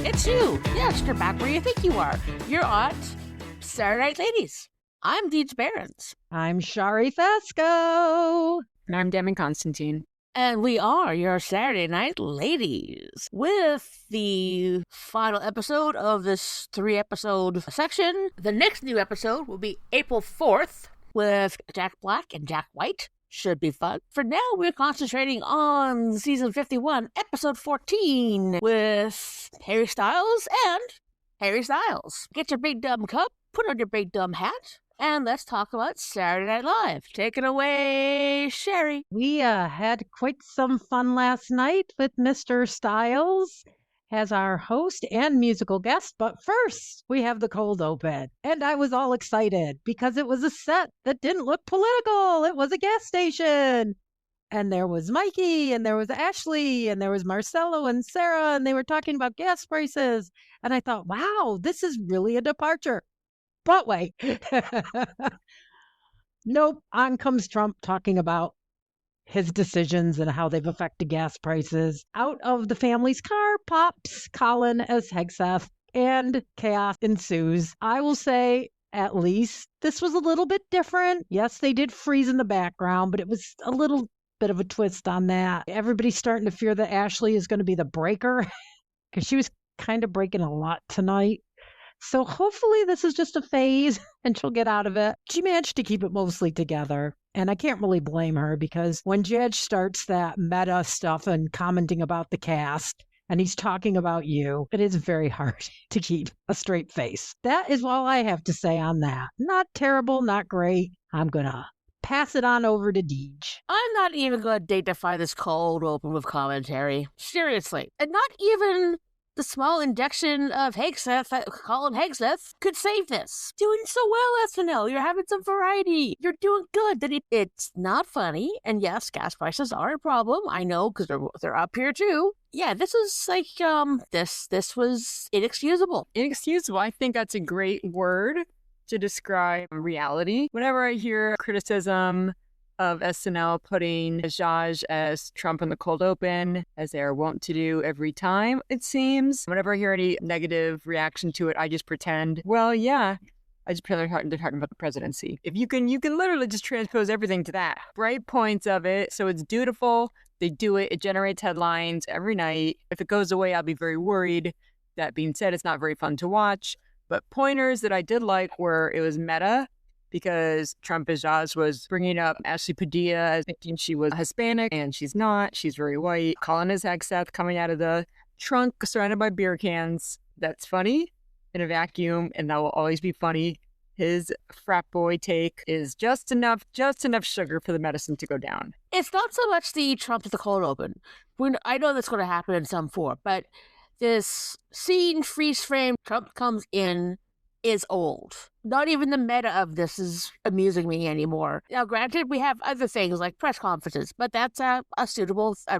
It's you. Yes, you're back where you think you are. You're on Saturday Night Ladies. I'm Deej Behrens. I'm Shari Fesco. And I'm Demi Constantine. And we are your Saturday Night Ladies with the final episode of this 3-episode section. The next new episode will be April 4th with Jack Black and Jack White. Should be fun. For now, we're concentrating on season 51, episode 14 with Harry Styles and Harry Styles. Get your big dumb cup, put on your big dumb hat, and let's talk about Saturday Night Live. Take it away, Sherry. We had quite some fun last night with Mr. Styles as our host and musical guest. But first, we have the cold open. And I was all excited because it was a set that didn't look political. It was a gas station. And there was Mikey, and there was Ashley, and there was Marcelo and Sarah, and they were talking about gas prices. And I thought, wow, this is really a departure. But wait. Nope. On comes Trump talking about his decisions and how they've affected gas prices. Out of the family's car pops Colin as Hegseth, and chaos ensues. I will say, at least, this was a little bit different. Yes, they did freeze in the background, but it was a little bit of a twist on that. Everybody's starting to fear that Ashley is going to be the breaker because she was kind of breaking a lot tonight. So hopefully this is just a phase and she'll get out of it. She managed to keep it mostly together. And I can't really blame her because when Judge starts that meta stuff and commenting about the cast and he's talking about you, it is very hard to keep a straight face. That is all I have to say on that. Not terrible, not great. I'm going to pass it on over to Deej. I'm not even going to dignify this cold open with commentary. Seriously. And not even the small injection of Hegseth, Colin Hegseth, could save this. Doing so well, SNL. You're having some variety. You're doing good. That it's not funny. And yes, gas prices are a problem. I know, because they're up here too. Yeah, this is like, this was inexcusable. Inexcusable. I think that's a great word to describe reality. Whenever I hear criticism of SNL putting Zhazh as Trump in the cold open, as they are wont to do every time, it seems. Whenever I hear any negative reaction to it, I just pretend, well, yeah, I just pretend they're talking about the presidency. If you can literally just transpose everything to that. Bright points of it, so it's dutiful. They do it. It generates headlines every night. If it goes away, I'll be very worried. That being said, it's not very fun to watch. But pointers that I did like were it was meta, because Trump as Zhazh was bringing up Ashley Padilla as thinking she was Hispanic, and she's not. She's very white. Colin as Hegseth coming out of the trunk surrounded by beer cans. That's funny in a vacuum, and that will always be funny. His frat boy take is just enough sugar for the medicine to go down. It's not so much the Trump at the cold open. I know that's going to happen in some form, but this scene, freeze frame, Trump comes in, is old. Not even the meta of this is amusing me anymore. Now, granted, we have other things like press conferences, but that's a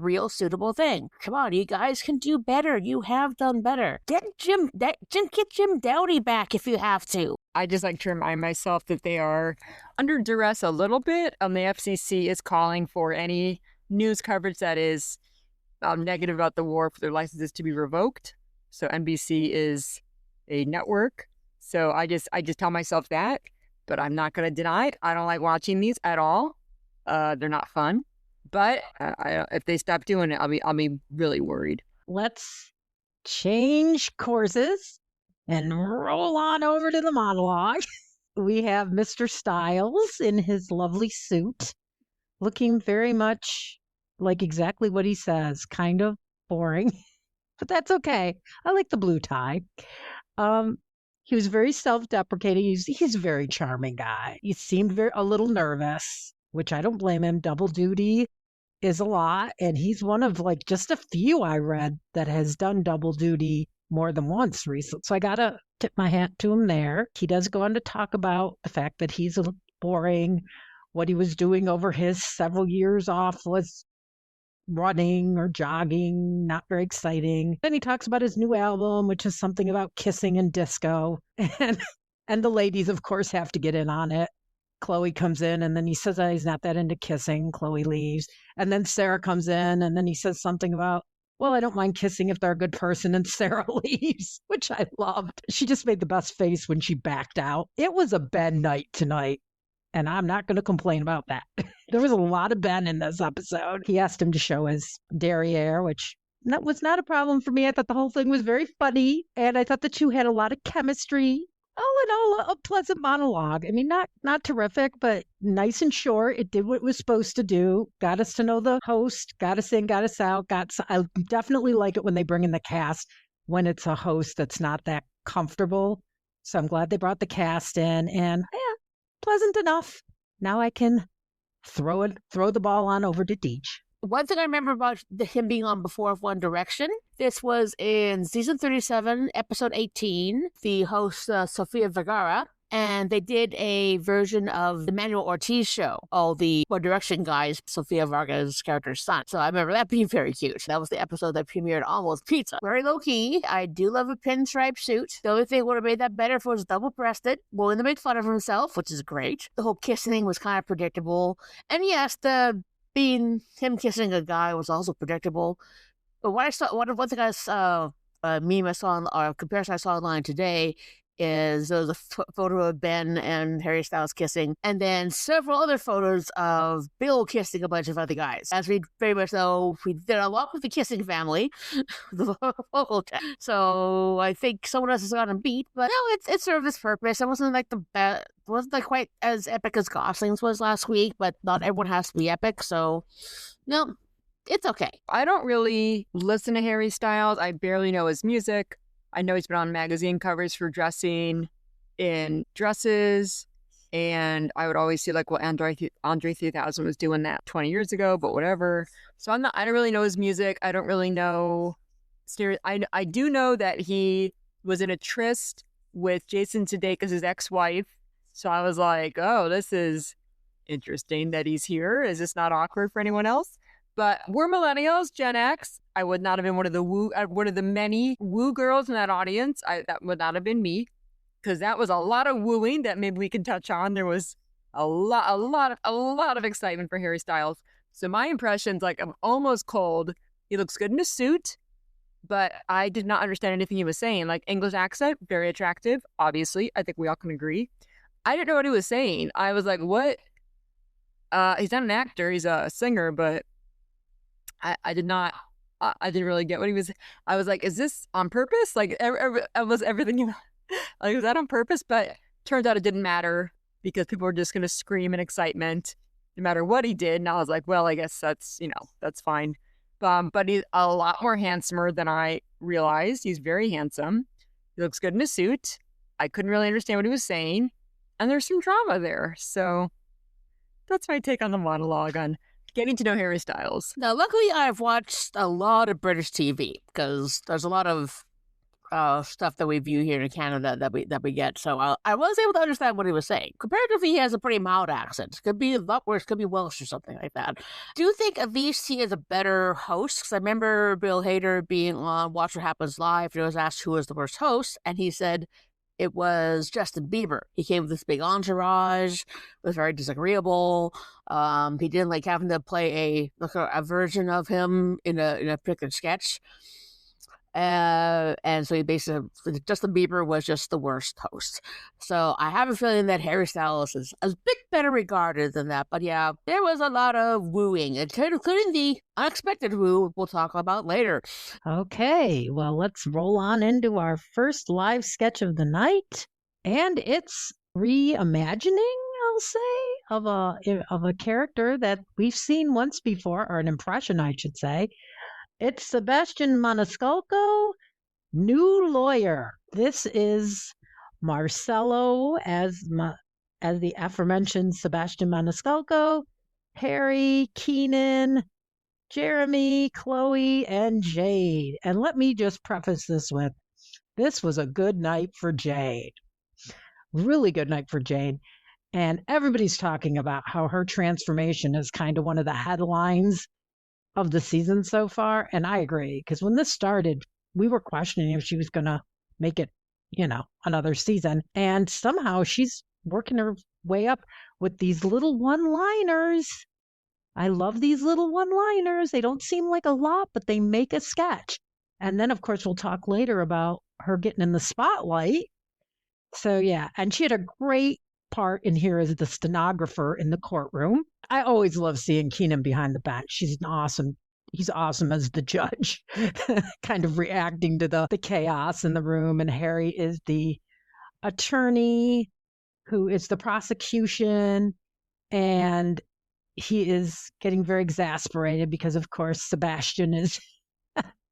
real suitable thing. Come on, you guys can do better. You have done better. Get Jim Downey back if you have to. I just like to remind myself that they are under duress a little bit. The FCC is calling for any news coverage that is negative about the war for their licenses to be revoked. So NBC is a network. So I just tell myself that, but I'm not going to deny it. I don't like watching these at all. They're not fun. But if they stop doing it, I'll be really worried. Let's change courses and roll on over to the monologue. We have Mr. Styles in his lovely suit, looking very much like exactly what he says. Kind of boring, but that's okay. I like the blue tie. He was very self-deprecating. He's a very charming guy. He seemed a little nervous, which I don't blame him. Double duty is a lot. And he's one of like just a few I read that has done double duty more than once recently. So I got to tip my hat to him there. He does go on to talk about the fact that he's a little boring. What he was doing over his several years off was running or jogging, not very exciting. Then he talks about his new album, which is something about kissing and disco. And the ladies, of course, have to get in on it. Chloe comes in, and then he says that he's not that into kissing. Chloe leaves. And then Sarah comes in, and then he says something about, well, I don't mind kissing if they're a good person, and Sarah leaves, which I loved. She just made the best face when she backed out. It was a Ben night tonight, and I'm not going to complain about that. There was a lot of Ben in this episode. He asked him to show his derriere, which that was not a problem for me. I thought the whole thing was very funny, and I thought the two had a lot of chemistry. All in all, a pleasant monologue. I mean, not terrific, but nice and short. It did what it was supposed to do. Got us to know the host. Got us in, got us out. I definitely like it when they bring in the cast when it's a host that's not that comfortable. So I'm glad they brought the cast in, and yeah, pleasant enough. Now I can throw the ball on over to Deej. One thing I remember about him being on Before of One Direction, this was in season 37, episode 18, the host, Sofia Vergara, and they did a version of the Manuel Ortiz show, all the One Direction guys, Sofia Vergara's character's son. So I remember that being very cute. That was the episode that premiered Almost Pizza. Very low-key. I do love a pinstripe suit. The only thing that would have made that better if it was double-breasted, willing to make fun of himself, which is great. The whole kissing thing was kind of predictable. And yes, being him kissing a guy was also predictable. But what I saw, one thing I saw, meme I saw, or comparison I saw online today, is there was a photo of Ben and Harry Styles kissing, and then several other photos of Bill kissing a bunch of other guys. As we very much know, we did a lot with the kissing family, the vocal tech. So I think someone else has gotten beat, but no, it served its purpose. It wasn't like wasn't like quite as epic as Gosling's was last week, but not everyone has to be epic, so no, it's okay. I don't really listen to Harry Styles. I barely know his music. I know he's been on magazine covers for dressing in dresses, and I would always see like, well, Andre 3000 was doing that 20 years ago, but whatever. So I don't really know his music. I don't really know. I do know that he was in a tryst with Jason Sudeikis' ex-wife. So I was like, oh, this is interesting that he's here. Is this not awkward for anyone else? But we're millennials, Gen X. I would not have been one of the many woo girls in that audience. That would not have been me, because that was a lot of wooing that maybe we can touch on. There was a lot of excitement for Harry Styles. So my impressions, like, I'm almost cold. He looks good in a suit, but I did not understand anything he was saying. Like, English accent, very attractive. Obviously, I think we all can agree. I didn't know what he was saying. I was like, what? He's not an actor. He's a singer, but I didn't really get what he was. I was like, is this on purpose? Like, was everything, like, was that on purpose? But turns out it didn't matter, because people were just going to scream in excitement no matter what he did. And I was like, well, I guess that's fine. But he's a lot more handsomer than I realized. He's very handsome. He looks good in a suit. I couldn't really understand what he was saying. And there's some drama there. So that's my take on the monologue on getting to know Harry Styles. Now, luckily, I've watched a lot of British TV, because there's a lot of stuff that we view here in Canada that we get. So I was able to understand what he was saying. Comparatively, he has a pretty mild accent. Could be a lot worse. Could be Welsh or something like that. Do you think at least he is a better host? Because I remember Bill Hader being on Watch What Happens Live. He was asked who was the worst host, and he said it was Justin Bieber. He came with this big entourage, was very disagreeable. He didn't like having to play a version of him in a particular sketch. And so he basically, Justin Bieber was just the worst host. So I have a feeling that Harry Styles is a bit better regarded than that. But yeah, there was a lot of wooing, including the unexpected woo we'll talk about later. Okay, well, let's roll on into our first live sketch of the night. And it's reimagining, I'll say, of a character that we've seen once before, or an impression, I should say. It's Sebastian Maniscalco, new lawyer. This is Marcelo as the aforementioned Sebastian Maniscalco, Harry, Keenan, Jeremy, Chloe, and Jade. And let me just preface this with, this was a good night for Jade. Really good night for Jade. And everybody's talking about how her transformation is kind of one of the headlines of the season so far. And I agree, because when this started, we were questioning if she was going to make it, another season. And somehow she's working her way up with these little one-liners. I love these little one-liners. They don't seem like a lot, but they make a sketch. And then, of course, we'll talk later about her getting in the spotlight. So, yeah. And she had a great part in here as the stenographer in the courtroom. I always love seeing Keenan behind the bench. He's awesome as the judge, kind of reacting to the chaos in the room. And Harry is the attorney who is the prosecution. And he is getting very exasperated because, of course, Sebastian is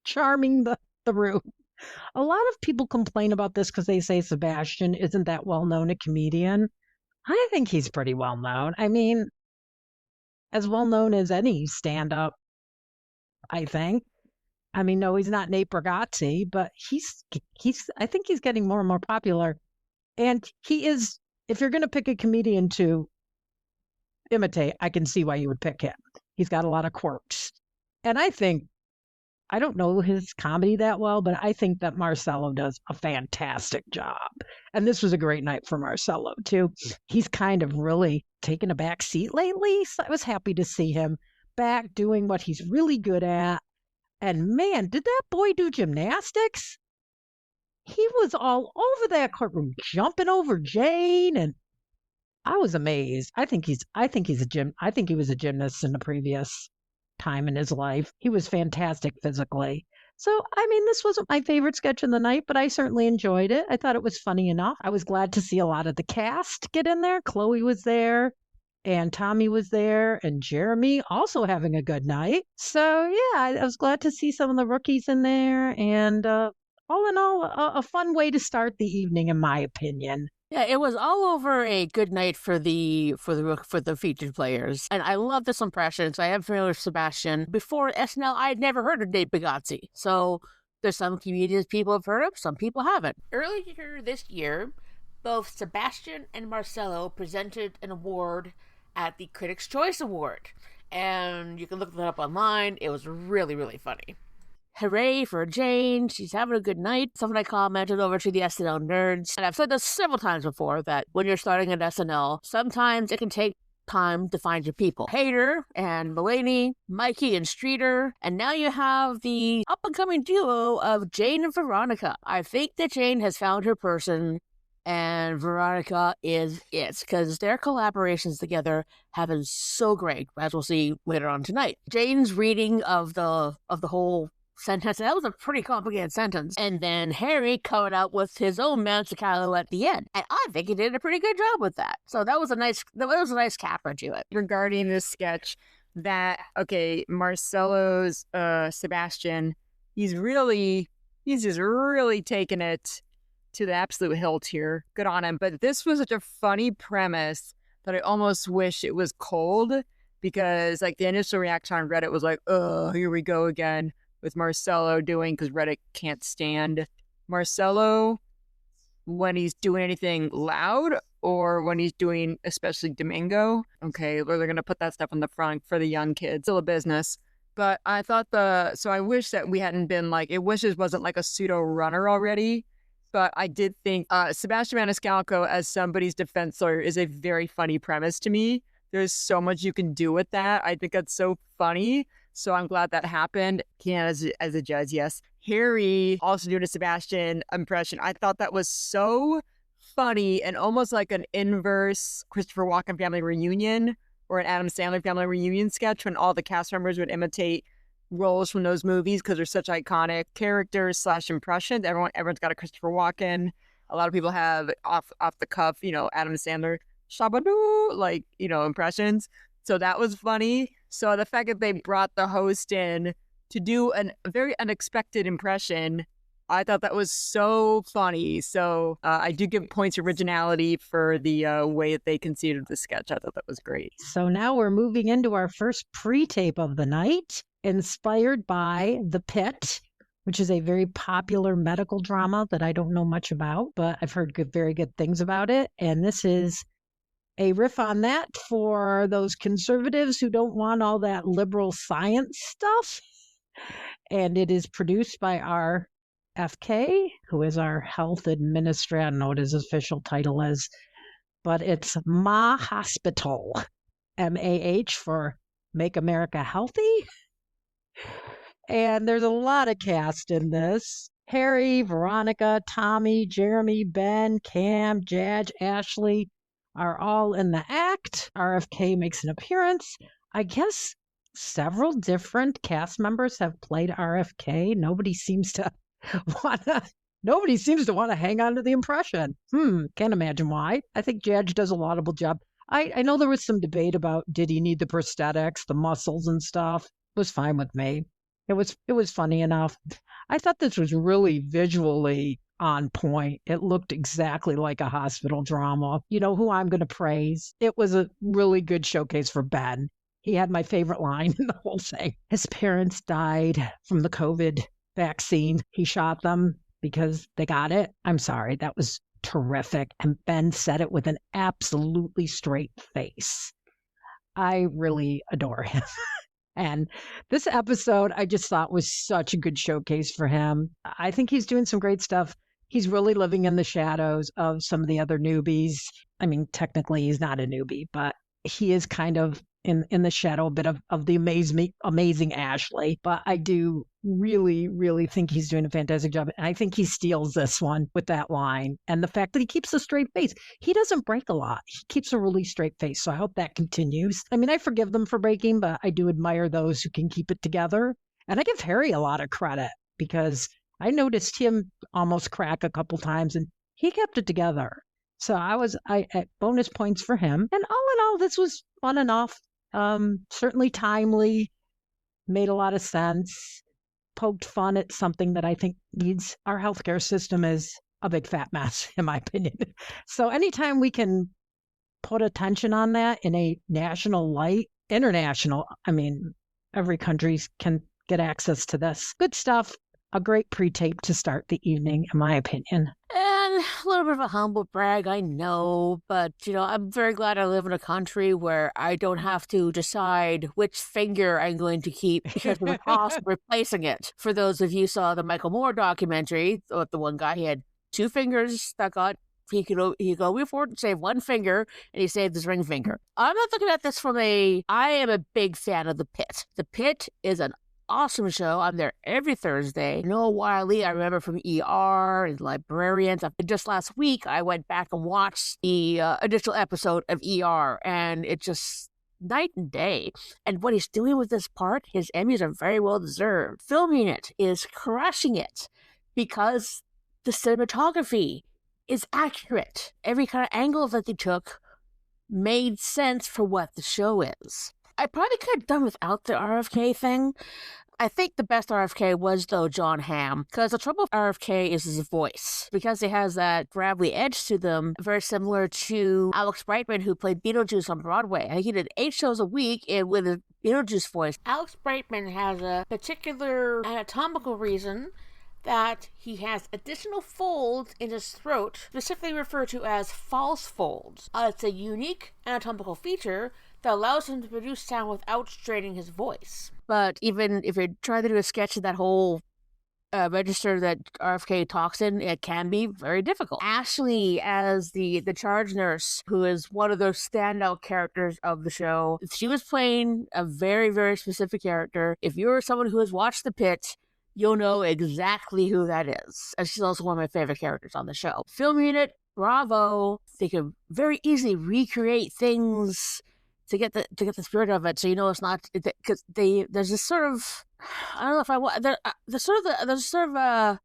charming the room. A lot of people complain about this because they say Sebastian isn't that well known a comedian. I think he's pretty well known. I mean, as well known as any stand up, I think. I mean, no, he's not Nate Bargatze, but I think he's getting more and more popular. And he is, if you're going to pick a comedian to imitate, I can see why you would pick him. He's got a lot of quirks. And I don't know his comedy that well, but I think that Marcelo does a fantastic job. And this was a great night for Marcelo, too. He's kind of really taken a back seat lately. So I was happy to see him back doing what he's really good at. And man, did that boy do gymnastics? He was all over that courtroom, jumping over Jane, and I was amazed. I think he was a gymnast in a previous time in his life. He was fantastic physically. So, I mean, this wasn't my favorite sketch of the night, but I certainly enjoyed it. I thought it was funny enough. I was glad to see a lot of the cast get in there. Chloe was there, and Tommy was there, and Jeremy also having a good night. So, yeah, I was glad to see some of the rookies in there, and all in all, a fun way to start the evening, in my opinion. Yeah, it was all over a good night for the featured players, and I love this impression. So I am familiar with Sebastian. Before SNL, I had never heard of Nate Bargatze. So there's some comedians people have heard of, some people haven't. Earlier this year, both Sebastian and Marcelo presented an award at the Critics' Choice Award, and you can look that up online. It was really, really funny. Hooray for Jane. She's having a good night. Something I commented over to the SNL nerds. And I've said this several times before, that when you're starting at SNL, sometimes it can take time to find your people. Hader and Mulaney, Mikey and Streeter, and now you have the up-and-coming duo of Jane and Veronica. I think that Jane has found her person, and Veronica is it, because their collaborations together have been so great, as we'll see later on tonight. Jane's reading of the whole sentence, that was a pretty complicated sentence, and then Harry covered out with his own Manzicalo at the end, and I think he did a pretty good job with that. So that was a nice capper to it. Regarding this sketch, Marcelo's Sebastian, he's just really taking it to the absolute hilt here. Good on him. But this was such a funny premise that I almost wish it was cold, because like the initial reaction on Reddit was like, oh, here we go again with Marcelo doing, because Reddit can't stand Marcelo when he's doing anything loud, or when he's doing especially Domingo. Okay, they're going to put that stuff on the front for the young kids. Still a business. But I thought I wish that we hadn't been like, it wishes wasn't like a pseudo runner already. But I did think Sebastian Maniscalco as somebody's defense lawyer is a very funny premise to me. There's so much you can do with that. I think that's so funny. So I'm glad that happened. Can as a judge, yes. Harry also doing a Sebastian impression. I thought that was so funny and almost like an inverse Christopher Walken family reunion or an Adam Sandler family reunion sketch, when all the cast members would imitate roles from those movies because they're such iconic characters / impressions. Everyone's got a Christopher Walken. A lot of people have off the cuff, Adam Sandler, Shabadoo, impressions. So that was funny. So the fact that they brought the host in to do a very unexpected impression, I thought that was so funny. So I do give points originality for the way that they conceived the sketch. I thought that was great. So now we're moving into our first pre-tape of the night, inspired by The Pit, which is a very popular medical drama that I don't know much about, but I've heard very good things about it. And this is a riff on that for those conservatives who don't want all that liberal science stuff. And it is produced by our FK, who is our health administrator. I don't know what his official title is, but it's Ma Hospital, MAH for Make America Healthy. And there's a lot of cast in this. Harry, Veronica, Tommy, Jeremy, Ben, Cam, Jadge, Ashley are all in the act. RFK makes an appearance. I guess several different cast members have played RFK. Nobody seems to want to hang on to the impression. Can't imagine why. I think Jadge does a laudable job. I know there was some debate about did he need the prosthetics, the muscles and stuff. It was fine with me. It was funny enough. I thought this was really visually on point. It looked exactly like a hospital drama. You know who I'm going to praise? It was a really good showcase for Ben. He had my favorite line in the whole thing. His parents died from the COVID vaccine. He shot them because they got it. I'm sorry. That was terrific. And Ben said it with an absolutely straight face. I really adore him. And this episode, I just thought was such a good showcase for him. I think he's doing some great stuff. He's really living in the shadows of some of the other newbies. I mean, technically, he's not a newbie, but he is kind of in the shadow a bit of the amazing Ashley. But I do really, really think he's doing a fantastic job. And I think he steals this one with that line. And the fact that he keeps a straight face. He doesn't break a lot. He keeps a really straight face. So I hope that continues. I mean, I forgive them for breaking, but I do admire those who can keep it together. And I give Harry a lot of credit because I noticed him almost crack a couple times and he kept it together. So I at bonus points for him. And all in all, this was fun enough. Certainly timely, made a lot of sense, poked fun at something that I think needs. Our healthcare system is a big fat mess, in my opinion. So anytime we can put attention on that in a national light, international, I mean, every country can get access to this. Good stuff. A great pre-tape to start the evening, in my opinion. And a little bit of a humble brag, I know, but, I'm very glad I live in a country where I don't have to decide which finger I'm going to keep because of the cost of replacing it. For those of you who saw the Michael Moore documentary, the one guy, he had two fingers that got, he could only afford to save one finger, and he saved his ring finger. I'm not looking at this I am a big fan of The Pitt. The Pitt is an awesome show. I'm there every Thursday. Noah Wiley, I remember from ER and Librarians. Just last week, I went back and watched the additional episode of ER, and it just night and day. And what he's doing with this part, his Emmys are very well deserved. Filming it is crushing it because the cinematography is accurate. Every kind of angle that they took made sense for what the show is. I probably could have done without the RFK thing. I think the best RFK was, though, John Hamm, because the trouble with RFK is his voice. Because he has that gravelly edge to them, very similar to Alex Brightman, who played Beetlejuice on Broadway. I think he did 8 shows a week with a Beetlejuice voice. Alex Brightman has a particular anatomical reason that he has additional folds in his throat, specifically referred to as false folds. It's a unique anatomical feature that allows him to produce sound without straining his voice. But even if you try to do a sketch of that whole register that RFK talks in, it can be very difficult. Ashley, as the charge nurse, who is one of those standout characters of the show, she was playing a very, very specific character. If you're someone who has watched The Pitt, you'll know exactly who that is. And she's also one of my favorite characters on the show. Filming it, bravo. They could very easily recreate things to get the spirit of it, so it's not because there's this sort of, I don't know if I want there's sort of a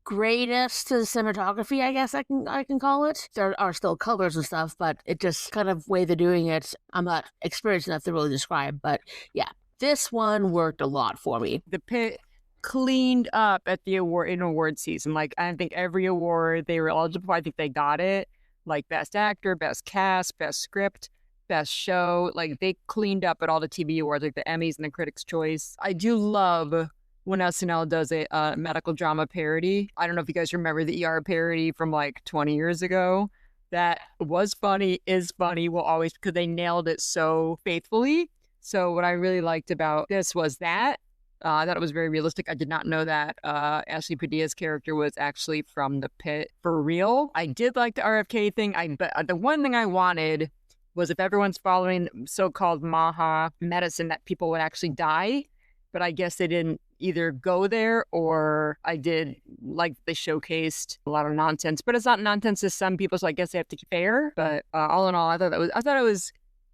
grayness to the cinematography, I guess I can call it. There are still colors and stuff, but it just kind of way they're doing it, I'm not experienced enough to really describe. But yeah, this one worked a lot for me. The Pitt cleaned up at the award season. Like, I think every award they were eligible, I think they got it. Like Best Actor, Best Cast, Best Script, Best Show. Like, they cleaned up at all the TV awards, like the Emmys and the Critics' Choice. I do love when SNL does a medical drama parody. I don't know if you guys remember the ER parody from like 20 years ago. That was funny, is funny, will always, because they nailed it so faithfully. So what I really liked about this was that. I thought it was very realistic. I did not know that Ashley Padilla's character was actually from The Pitt for real. I did like the RFK thing. But the one thing I wanted was if everyone's following so-called Maha medicine, that people would actually die. But I guess they didn't either go there, or I did, like, they showcased a lot of nonsense. But it's not nonsense to some people, so I guess they have to keep fair. But all in all, I thought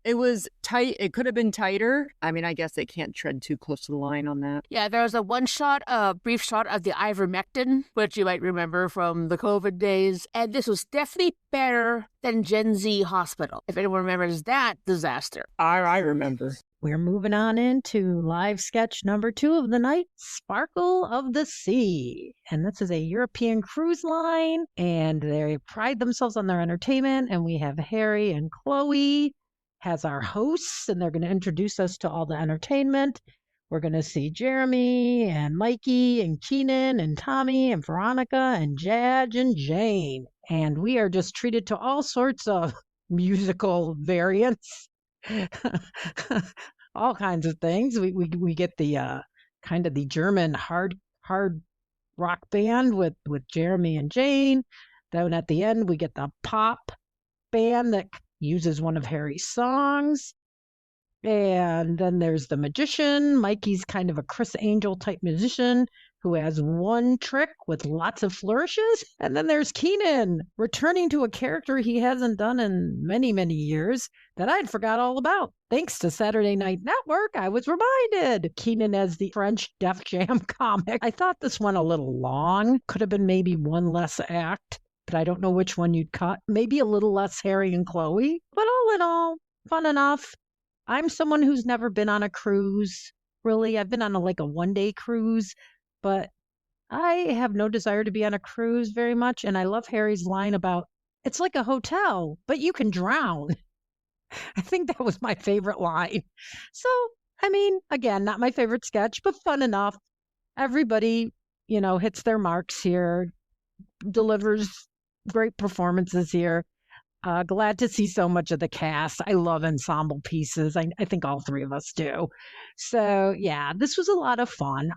it was tight. It could have been tighter. I mean, I guess they can't tread too close to the line on that. Yeah, there was a brief shot of the ivermectin, which you might remember from the COVID days. And this was definitely better than Gen Z Hospital, if anyone remembers that disaster. I remember. We're moving on into live sketch number 2 of the night, Sparkle of the Sea. And this is a European cruise line, and they pride themselves on their entertainment. And we have Harry and Chloe as our hosts, and they're going to introduce us to all the entertainment. We're going to see Jeremy and Mikey and Keenan and Tommy and Veronica and Jadge and Jane. And we are just treated to all sorts of musical variants. All kinds of things. We get the kind of the German hard rock band with Jeremy and Jane. Then at the end we get the pop band that uses one of Harry's songs. And then there's the magician. Mikey's kind of a Chris Angel type musician who has one trick with lots of flourishes. And then there's Keenan, returning to a character he hasn't done in many, many years that I'd forgot all about. Thanks to Saturday Night Network, I was reminded. Keenan as the French Def Jam comic. I thought this one a little long. Could have been maybe one less act, but I don't know which one you'd cut. Maybe a little less Harry and Chloe. But all in all, fun enough. I'm someone who's never been on a cruise, really. I've been on a one-day cruise, but I have no desire to be on a cruise very much. And I love Harry's line about, it's like a hotel, but you can drown. I think that was my favorite line. So, I mean, again, not my favorite sketch, but fun enough. Everybody, hits their marks here, delivers great performances here. Glad to see so much of the cast. I love ensemble pieces. I think all 3 of us do. So, yeah, this was a lot of fun.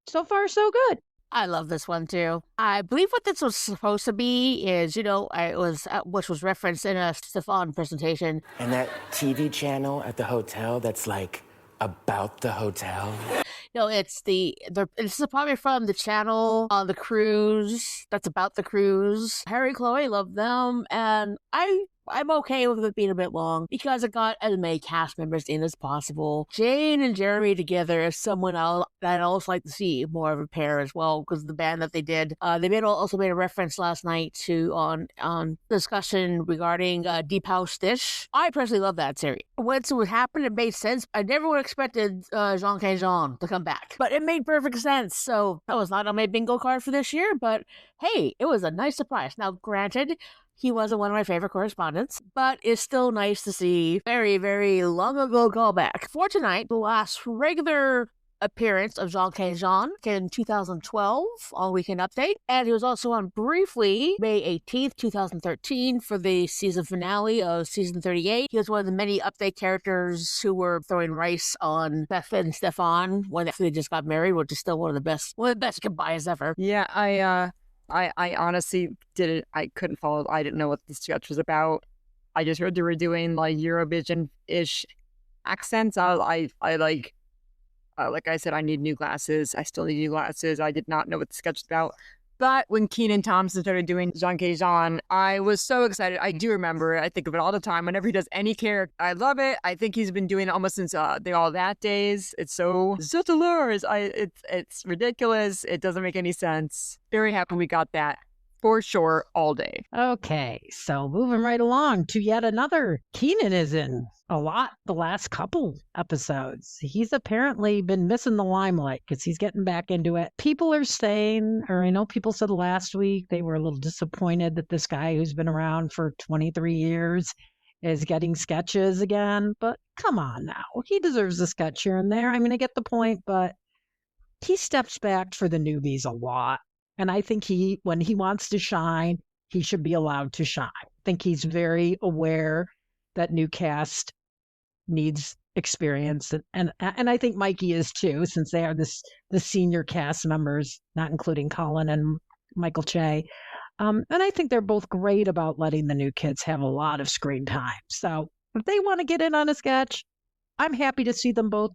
So far, so good. I love this one too. I believe what this was supposed to be is, which was referenced in a Stefan presentation. And that TV channel at the hotel that's about the hotel. No, it's this is probably from the channel on the cruise that's about the cruise. Harry and Chloe love them, and I'm okay with it being a bit long because it got as many cast members in as possible. Jane and Jeremy together is someone that I also like to see more of a pair as well, because the band that they did, they also made a reference last night to on discussion regarding Deep House Dish. I personally love that series. Once it would happen, it made sense. I never would have expected Jean Culhane to come back, but it made perfect sense. So that was not on my bingo card for this year, but hey, it was a nice surprise. Now, granted, he wasn't one of my favorite correspondents, but it's still nice to see very, very long ago callback. For tonight, the last regular appearance of Jean Culhane in 2012 on Weekend Update, and he was also on briefly May 18th, 2013 for the season finale of season 38. He was one of the many update characters who were throwing rice on Beth and Stefan when they just got married, which is still one of the best goodbyes ever. Yeah, I honestly didn't. I couldn't follow. I didn't know what the sketch was about. I just heard they were doing Eurovision-ish accents. Like I said, I need new glasses. I still need new glasses. I did not know what the sketch was about. But when Kenan Thompson started doing Jean Culhane, I was so excited. I do remember it. I think of it all the time. Whenever he does any character, I love it. I think he's been doing it almost since the All That days. It's so delirious. It's ridiculous. It doesn't make any sense. Very happy we got that. For sure, all day. Okay, so moving right along to yet another. Keenan is in a lot the last couple episodes. He's apparently been missing the limelight because he's getting back into it. People are saying, or I know people said last week they were a little disappointed that this guy who's been around for 23 years is getting sketches again. But come on now. He deserves a sketch here and there. I mean, I get the point, but he steps back for the newbies a lot. And I think when he wants to shine, he should be allowed to shine. I think he's very aware that new cast needs experience. And I think Mikey is too, since they are the senior cast members, not including Colin and Michael Che. And I think they're both great about letting the new kids have a lot of screen time. So if they want to get in on a sketch, I'm happy to see them both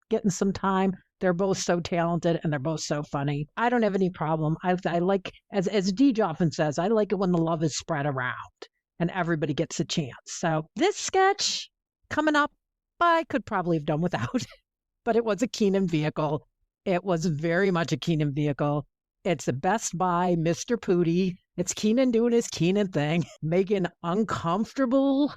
getting some time. They're both so talented and they're both so funny. I don't have any problem. I like, as Deej often says, I like it when the love is spread around and everybody gets a chance. So this sketch coming up, I could probably have done without, but it was a Keenan vehicle. It was very much a Keenan vehicle. It's a Best Buy Mr. Pooty. It's Keenan doing his Keenan thing, making uncomfortable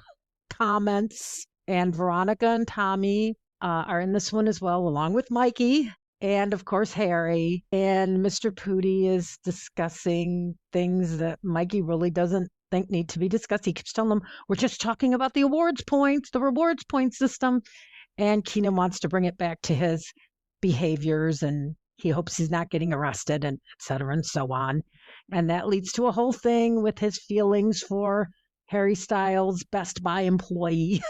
comments. And Veronica and Tommy are in this one as well, along with Mikey and, of course, Harry. And Mr. Pooty is discussing things that Mikey really doesn't think need to be discussed. He keeps telling them, we're just talking about the awards points, the rewards point system. And Keenan wants to bring it back to his behaviors, and he hopes he's not getting arrested, and et cetera, and so on. And that leads to a whole thing with his feelings for Harry Styles, Best Buy employee.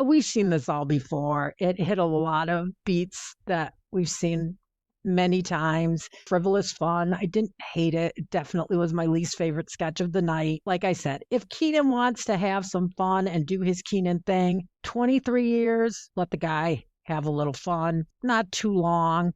We've seen this all before. It hit a lot of beats that we've seen many times. Frivolous fun. I didn't hate it. It definitely was my least favorite sketch of the night. Like I said, if Keenan wants to have some fun and do his Keenan thing, 23 years, let the guy have a little fun. Not too long.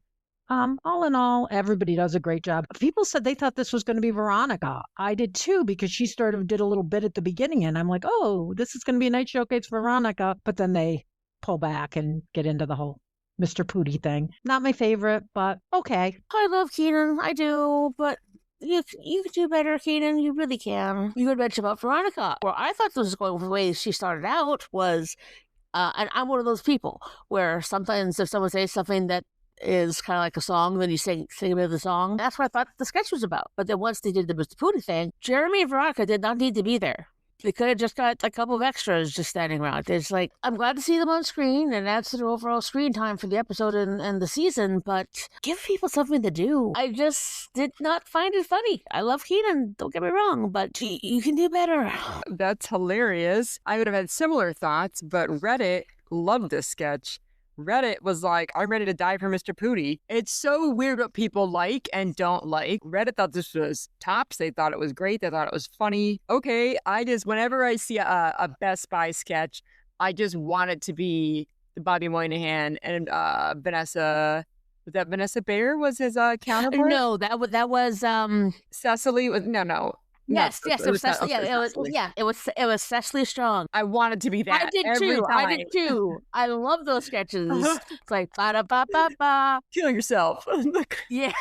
All in all, everybody does a great job. People said they thought this was going to be Veronica. I did too, because she did a little bit at the beginning, and I'm like, oh, this is going to be a night showcase for Veronica. But then they pull back and get into the whole Mr. Pooty thing. Not my favorite, but okay. I love Keenan. I do, but you could do better, Keenan. You really can. You could mention about Veronica. Where I thought this was going the way she started out was, and I'm one of those people where sometimes if someone says something that is kind of like a song, then you sing a bit of the song. That's what I thought the sketch was about. But then once they did the Mr. Pooty thing, Jeremy and Veronica did not need to be there. They could have just got a couple of extras just standing around. It's like, I'm glad to see them on screen, and that's their overall screen time for the episode and the season, but give people something to do. I just did not find it funny. I love Keenan, don't get me wrong, but you can do better. That's hilarious. I would have had similar thoughts, but Reddit loved this sketch. Reddit was like, I'm ready to die for Mr. Pooty. It's so weird what people like and don't like. Reddit thought this was tops. They thought it was great. They thought it was funny. Okay, whenever I see a Best Buy sketch, I just want it to be the Bobby Moynihan and Vanessa. Was that Vanessa Bayer was his counterpart? No, that was Cecily was no. Yes, it was Cecily. It was Cecily Strong. I wanted to be that. I did too. I love those sketches. It's like ba da ba ba ba. Kill yourself. Yeah.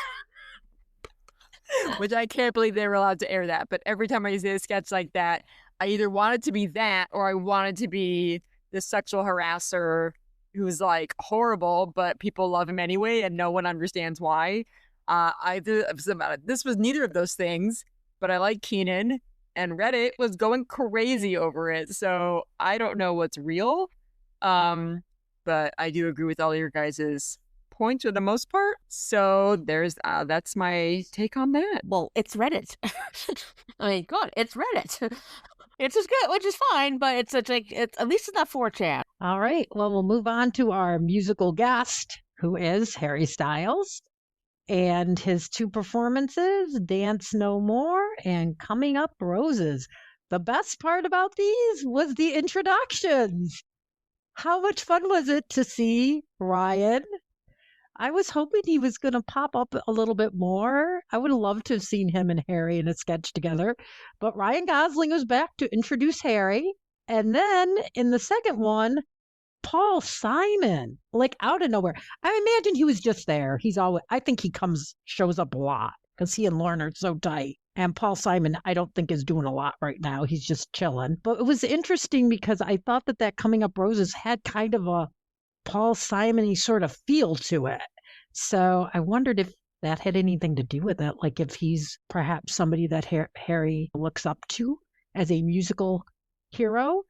Which I can't believe they were allowed to air that. But every time I see a sketch like that, I either wanted to be that or I wanted to be the sexual harasser who's like horrible, but people love him anyway and no one understands why. This was neither of those things. But I like Keenan, and Reddit was going crazy over it. So I don't know what's real. But I do agree with all your guys' points for the most part. So that's my take on that. Well, it's Reddit. I mean, God, it's Reddit. It's just good, which is fine, but it's at least it's not 4chan. All right. Well, we'll move on to our musical guest, who is Harry Styles. And his two performances, Dance No More and Coming Up Roses. The best part about these was the introductions. How much fun was it to see Ryan? I was hoping he was going to pop up a little bit more. I would have loved to have seen him and Harry in a sketch together. But Ryan Gosling was back to introduce Harry. And then in the second one, Paul Simon, like out of nowhere. I imagine he was just there. I think he shows up a lot because he and Lorne are so tight. And Paul Simon, I don't think is doing a lot right now. He's just chilling. But it was interesting because I thought that Coming Up Roses had kind of a Paul Simon-y sort of feel to it. So I wondered if that had anything to do with it. Like if he's perhaps somebody that Harry looks up to as a musical hero.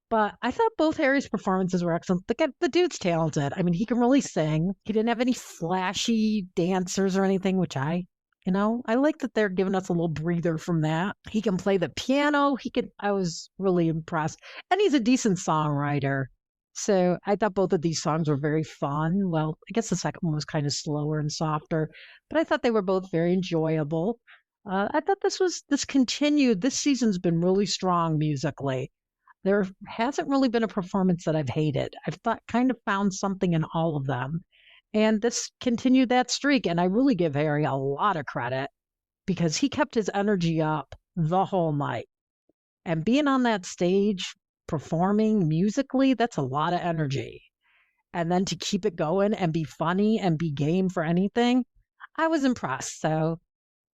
But I thought both Harry's performances were excellent. The dude's talented. I mean, he can really sing. He didn't have any flashy dancers or anything, which I like that they're giving us a little breather from that. He can play the piano. I was really impressed. And he's a decent songwriter. So I thought both of these songs were very fun. Well, I guess the second one was kind of slower and softer, but I thought they were both very enjoyable. I thought this season's been really strong musically. There hasn't really been a performance that I've hated. Kind of found something in all of them. And this continued that streak. And I really give Harry a lot of credit because he kept his energy up the whole night. And being on that stage, performing musically, that's a lot of energy. And then to keep it going and be funny and be game for anything, I was impressed. So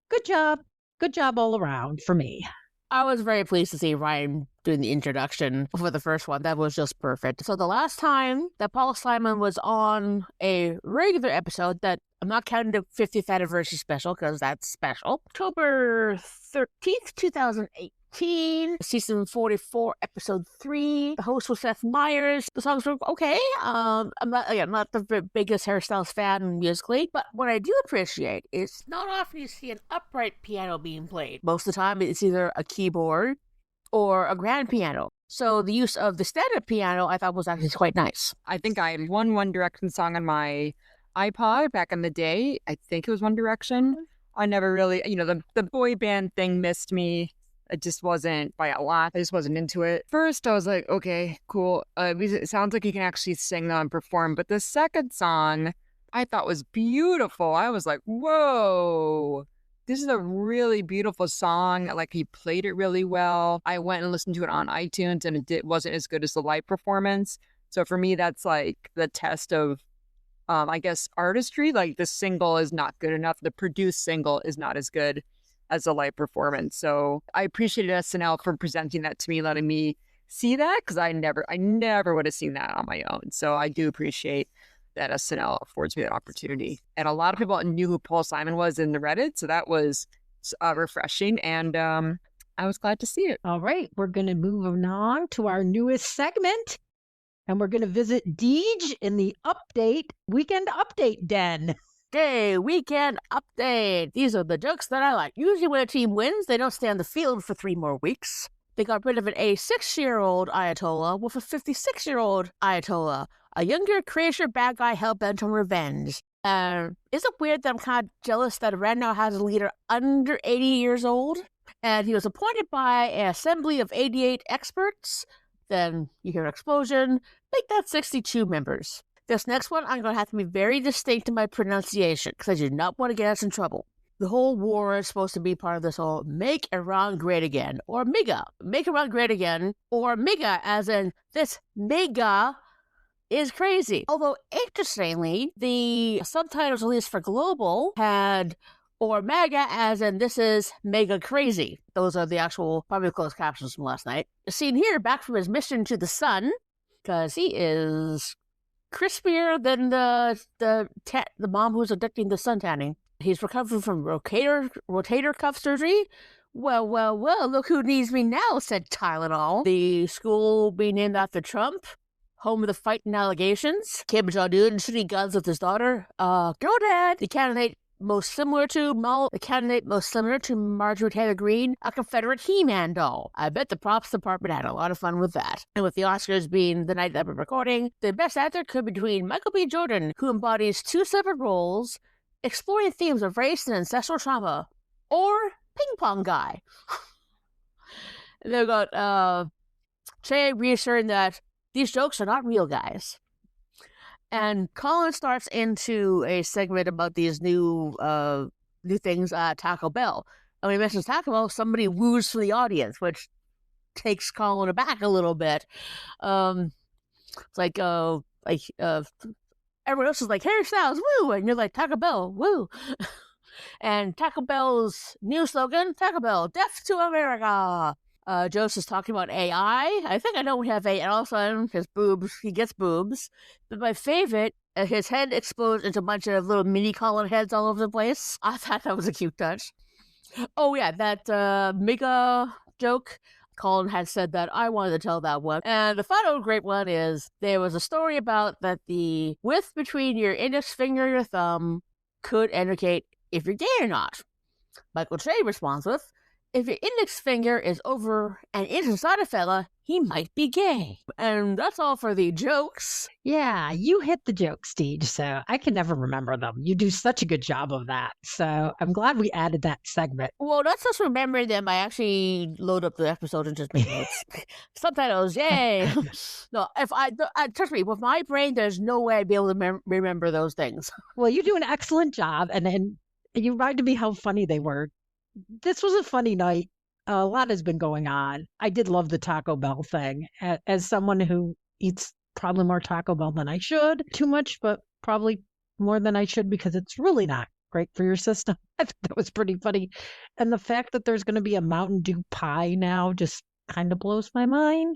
good job. Good job all around for me. I was very pleased to see Ryan doing the introduction for the first one. That was just perfect. So the last time that Paul Simon was on a regular episode, that I'm not counting the 50th anniversary special because that's special, October 13th, 2008. Season 44, episode 3. The host was Seth Meyers. The songs were okay. I'm not the biggest hairstyles fan musically, but what I do appreciate is not often you see an upright piano being played. Most of the time, it's either a keyboard or a grand piano. So the use of the stand-up piano, I thought was actually quite nice. I think I had One Direction song on my iPod back in the day. I think it was One Direction. I never really, the boy band thing missed me. It just wasn't by a lot. I just wasn't into it. First, I was like, okay, cool. It sounds like you can actually sing them and perform. But the second song I thought was beautiful. I was like, whoa, this is a really beautiful song. Like, he played it really well. I went and listened to it on iTunes, and it wasn't as good as the live performance. So for me, that's like the test of, I guess, artistry. Like, the single is not good enough. The produced single is not as good as a live performance. So I appreciated SNL for presenting that to me, letting me see that, because I never would have seen that on my own. So I do appreciate that SNL affords me that opportunity. And a lot of people knew who Paul Simon was in the Reddit, so that was refreshing, and I was glad to see it. All right, we're going to move on to our newest segment, and we're going to visit Deej in the Weekend Update Den. Okay, weekend update. These are the jokes that I like. Usually when a team wins, they don't stay on the field for 3 more weeks. They got rid of an 86-year-old Ayatollah with a 56-year-old Ayatollah. A younger, crazier bad guy hell-bent on revenge. Is it weird that I'm kind of jealous that Iran now has a leader under 80 years old? And he was appointed by an assembly of 88 experts. Then you hear an explosion. Make that 62 members. This next one, I'm going to have to be very distinct in my pronunciation because I do not want to get us in trouble. The whole war is supposed to be part of this whole Make Iran Great Again, or MIGA. Make Iran Great Again, or MIGA, as in this MIGA is crazy. Although, interestingly, the subtitles, at least for Global, had or MAGA, as in this is mega crazy. Those are the actual probably closed captions from last night. Seen here, back from his mission to the sun, because he is crispier than the mom who's addicting the sun tanning. He's recovering from rotator cuff surgery. Well, look who needs me now, said Tylenol. The school being named after Trump, home of the fighting allegations. Kim Jong-un shooting guns with his daughter. Girl dad. The candidate most similar to Marjorie Taylor Greene, a Confederate He-Man doll. I bet the props department had a lot of fun with that. And with the Oscars being the night that we're recording, the best actor could be between Michael B. Jordan, who embodies 2 separate roles, exploring themes of race and ancestral trauma, or Ping Pong Guy. They've got Che reassuring that these jokes are not real, guys. And Colin starts into a segment about these new things at Taco Bell. And when he mentions Taco Bell, somebody woos from the audience, which takes Colin aback a little bit. It's like everyone else is like, Harry Styles, woo! And you're like, Taco Bell, woo! And Taco Bell's new slogan, Taco Bell, death to America! Joseph's talking about AI. I think I know we have AI. And all of a sudden, he gets boobs. But my favorite, his head explodes into a bunch of little mini Colin heads all over the place. I thought that was a cute touch. Oh, yeah, that mega joke. Colin had said that I wanted to tell that one. And the final great one is there was a story about that the width between your index finger and your thumb could indicate if you're gay or not. Michael Che responds with, if your index finger is over and is inside a fella, he might be gay. And that's all for the jokes. Yeah, you hit the joke stage, so I can never remember them. You do such a good job of that. So I'm glad we added that segment. Well, not just remembering them. I actually load up the episode and just make notes. Subtitles, yay! No, if trust me, with my brain, there's no way I'd be able to remember those things. Well, you do an excellent job, and you reminded me how funny they were. This was a funny night. A lot has been going on. I did love the Taco Bell thing. As someone who eats probably more Taco Bell than I should, too much, but probably more than I should because it's really not great for your system. I thought that was pretty funny. And the fact that there's going to be a Mountain Dew pie now just kind of blows my mind.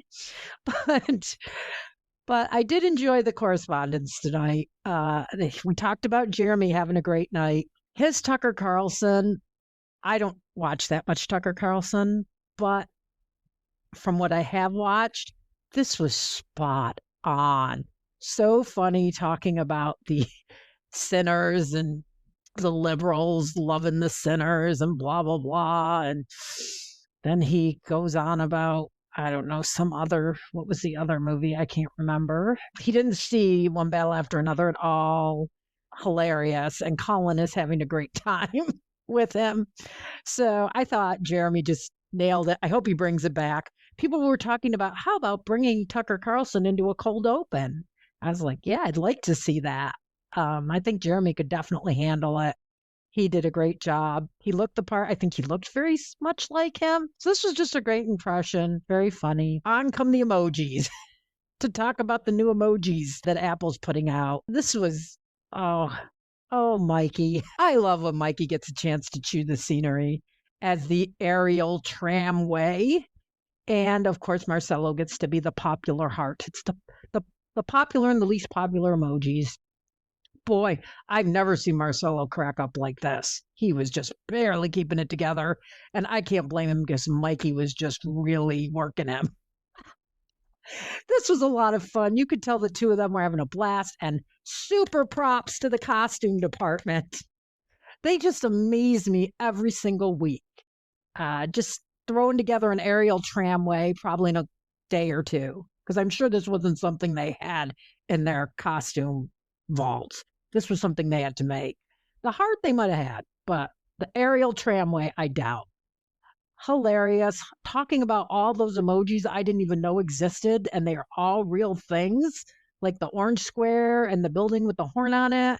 But I did enjoy the correspondence tonight. We talked about Jeremy having a great night. His Tucker Carlson, I don't watch that much Tucker Carlson, but from what I have watched, this was spot on. So funny talking about the sinners and the liberals loving the sinners and blah, blah, blah. And then he goes on about, I don't know, what was the other movie? I can't remember. He didn't see One Battle After Another at all. Hilarious. And Colin is having a great time with him. So I thought Jeremy just nailed it. I hope he brings it back. People were talking about, how about bringing Tucker Carlson into a cold open? I was like, yeah, I'd like to see that. I think Jeremy could definitely handle it. He did a great job. He looked the part. I think he looked very much like him. So this was just a great impression. Very funny. On come the emojis to talk about the new emojis that Apple's putting out. This was, oh, Mikey. I love when Mikey gets a chance to chew the scenery as the aerial tramway. And of course, Marcelo gets to be the popular heart. It's the popular and the least popular emojis. Boy, I've never seen Marcelo crack up like this. He was just barely keeping it together. And I can't blame him because Mikey was just really working him. This was a lot of fun. You could tell the two of them were having a blast, and super props to the costume department. They just amaze me every single week. Just throwing together an aerial tramway probably in a day or two, because I'm sure this wasn't something they had in their costume vaults. This was something they had to make. The heart they might have had, but the aerial tramway, I doubt. Hilarious. Talking about all those emojis I didn't even know existed, and they are all real things, like the orange square and the building with the horn on it.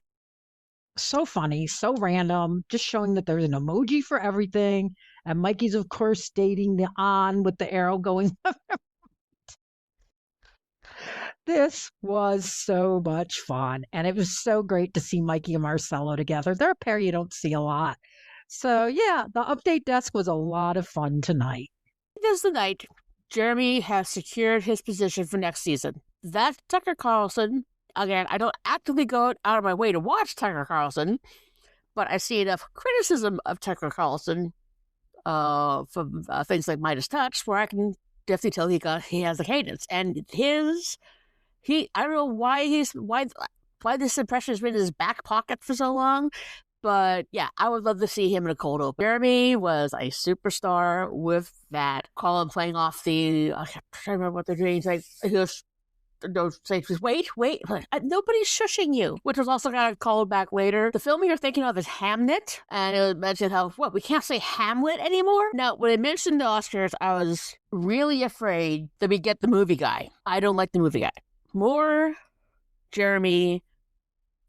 So funny, so random, just showing that there's an emoji for everything. And Mikey's, of course, stating the on with the arrow going. This was so much fun, and it was so great to see Mikey and Marcelo together. They're a pair you don't see a lot. So, yeah, the update desk was a lot of fun tonight. This is the night Jeremy has secured his position for next season. That's Tucker Carlson. Again, I don't actively go out of my way to watch Tucker Carlson, but I see enough criticism of Tucker Carlson from things like Midas Touch where I can definitely tell he has a cadence. And I don't know why this impression has been in his back pocket for so long, but yeah, I would love to see him in a cold open. Jeremy was a superstar with that. Colin playing off I can't remember what they're doing. He's like, wait, nobody's shushing you, which was also kind of called back later. The film you're thinking of is Hamnet, and it mentioned how, we can't say Hamlet anymore? Now, when I mentioned the Oscars, I was really afraid that we get the movie guy. I don't like the movie guy. More Jeremy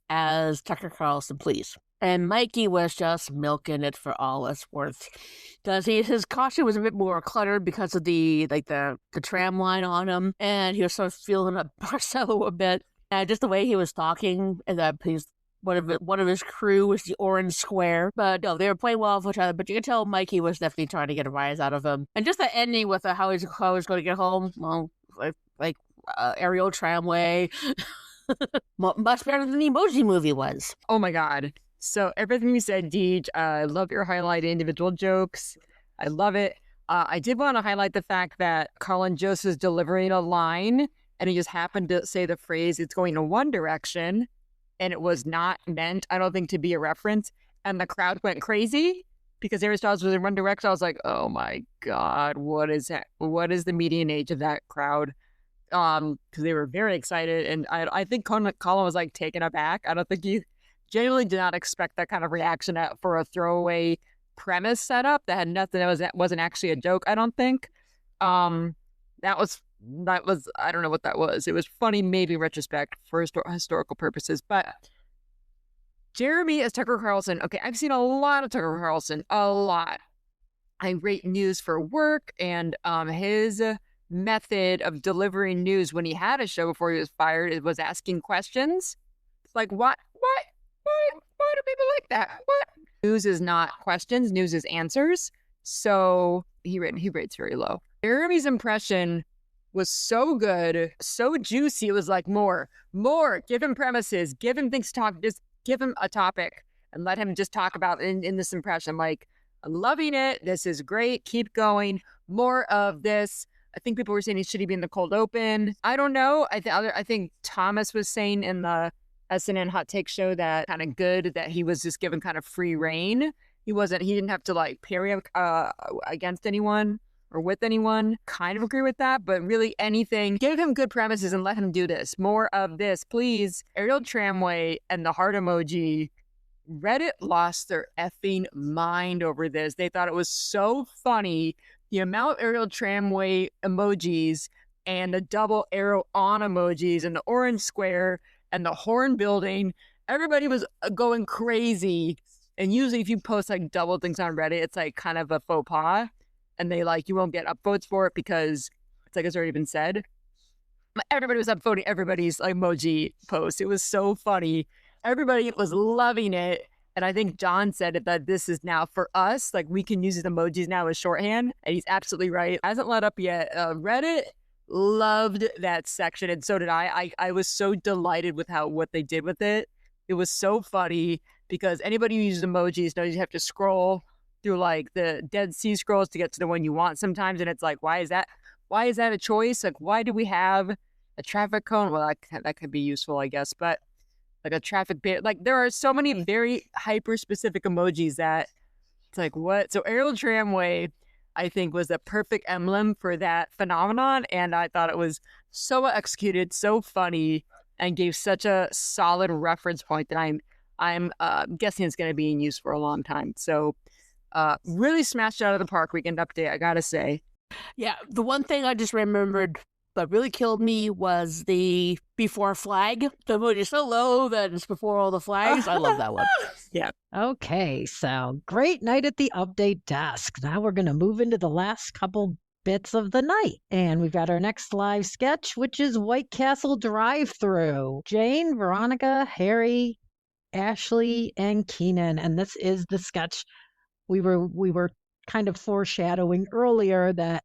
as Tucker Carlson, please. And Mikey was just milking it for all it's worth. Because his costume was a bit more cluttered because of the tram line on him. And he was sort of feeling up Marcelo a bit. And just the way he was talking, and that one of his crew was the orange square. But no, they were playing well with each other. But you could tell Mikey was definitely trying to get a rise out of him. And just the ending with how he's going to get home, well, like aerial tramway. Much better than the Emoji Movie was. Oh my God. So everything you said, Deej, I love your highlight individual jokes. I love it. I did want to highlight the fact that Colin Jost was delivering a line and he just happened to say the phrase, it's going in one direction, and it was not meant, I don't think, to be a reference. And the crowd went crazy because Harry Styles was in One Direction. I was like, oh my God, what is that? What is the median age of that crowd? Because they were very excited. And I think Colin was like taken aback. I don't think he genuinely did not expect that kind of reaction for a throwaway premise setup that had nothing, that wasn't actually a joke, I don't think. That was, I don't know what that was. It was funny, maybe in retrospect for historical purposes, but Jeremy as Tucker Carlson. Okay, I've seen a lot of Tucker Carlson, a lot. I rate news for work, and his method of delivering news when he had a show before he was fired was asking questions. It's like, why do people like that? What? News is not questions, news is answers. So he rates very low. Jeremy's impression was so good, so juicy. It was like more, give him premises, give him things to talk, just give him a topic and let him just talk about in this impression. Like, I'm loving it. This is great. Keep going. More of this. I think people were saying should he be in the cold open? I don't know. I think Thomas was saying in the SNN Hot Take show that kind of good that he was just given kind of free reign. He didn't have to like parry against anyone or with anyone. Kind of agree with that, but really anything, give him good premises and let him do this. More of this, please. Aerial Tramway and the heart emoji. Reddit lost their effing mind over this. They thought it was so funny. The amount of aerial tramway emojis and the double arrow on emojis and the orange square and the horn building, everybody was going crazy. And usually if you post like double things on Reddit, it's like kind of a faux pas. And they you won't get upvotes for it because it's like it's already been said. Everybody was upvoting everybody's emoji post. It was so funny. Everybody was loving it. And I think John said that this is now for us. Like, we can use these emojis now as shorthand. And he's absolutely right. Hasn't let up yet. Reddit loved that section. And so did I. I was so delighted with what they did with it. It was so funny because anybody who uses emojis knows you have to scroll through like the Dead Sea Scrolls to get to the one you want sometimes. And it's like, why is that a choice? Like, why do we have a traffic cone? Well, that could be useful, I guess. But like a traffic bit, like there are so many very hyper specific emojis that it's like, what? So aerial tramway, I think, was a perfect emblem for that phenomenon. And I thought it was so well executed, so funny, and gave such a solid reference point that I'm guessing it's going to be in use for a long time. So really smashed it out of the park. Weekend update, I gotta say. Yeah, the one thing I just remembered that really killed me was the before flag. The emoji is so low that it's before all the flags. I love that one. Yeah. Okay, so great night at the update desk. Now we're going to move into the last couple bits of the night. And we've got our next live sketch, which is White Castle Drive-Thru. Jane, Veronica, Harry, Ashley, and Keenan. And this is the sketch we were kind of foreshadowing earlier that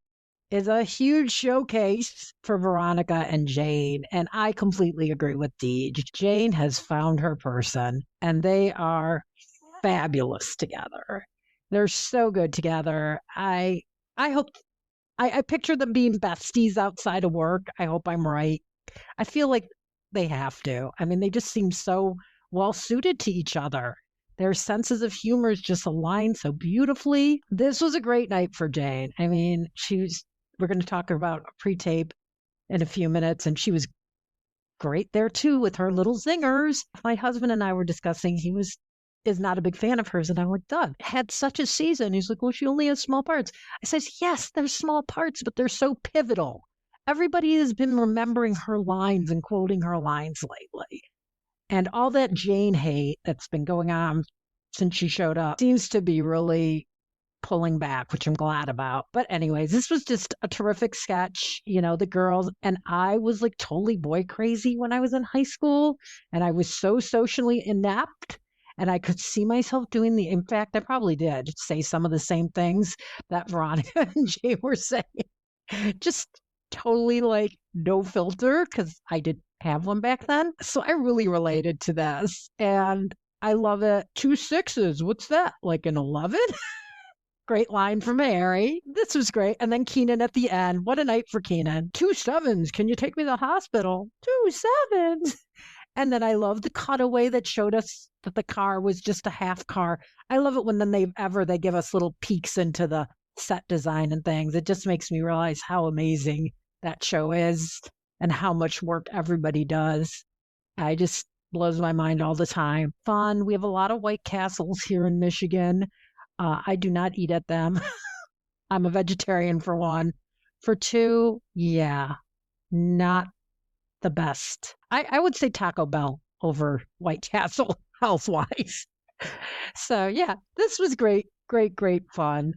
is a huge showcase for Veronica and Jane. And I completely agree with Deej. Jane has found her person, and they are fabulous together. They're so good together. I hope, I picture them being besties outside of work. I hope I'm right. I feel like they have to. I mean, they just seem so well suited to each other. Their senses of humor just align so beautifully. This was a great night for Jane. I mean, we're going to talk about a pre-tape in a few minutes, and she was great there too with her little zingers. My husband and I were discussing, is not a big fan of hers, and I'm like, Doug, had such a season. He's like, well, she only has small parts. I says, yes, they're small parts, but they're so pivotal. Everybody has been remembering her lines and quoting her lines lately. And all that Jane hate that's been going on since she showed up seems to be really pulling back, which I'm glad about. But anyways, this was just a terrific sketch. You know, the girls, and I was like totally boy crazy when I was in high school, and I was so socially inept, and I could see myself doing in fact, I probably did say some of the same things that Veronica and Jay were saying. Just totally like no filter, because I didn't have one back then. So I really related to this, and I love it. 2 6s, what's that? Like an 11? Great line from Harry. This was great. And then Keenan at the end. What a night for Keenan. 2 7s. Can you take me to the hospital? 2 7s. And then I love the cutaway that showed us that the car was just a half car. I love it when they give us little peeks into the set design and things. It just makes me realize how amazing that show is and how much work everybody does. I just blows my mind all the time. Fun. We have a lot of White Castles here in Michigan. I do not eat at them. I'm a vegetarian for one. For two, yeah, not the best. I would say Taco Bell over White Castle health-wise. So yeah, this was great, great, great fun.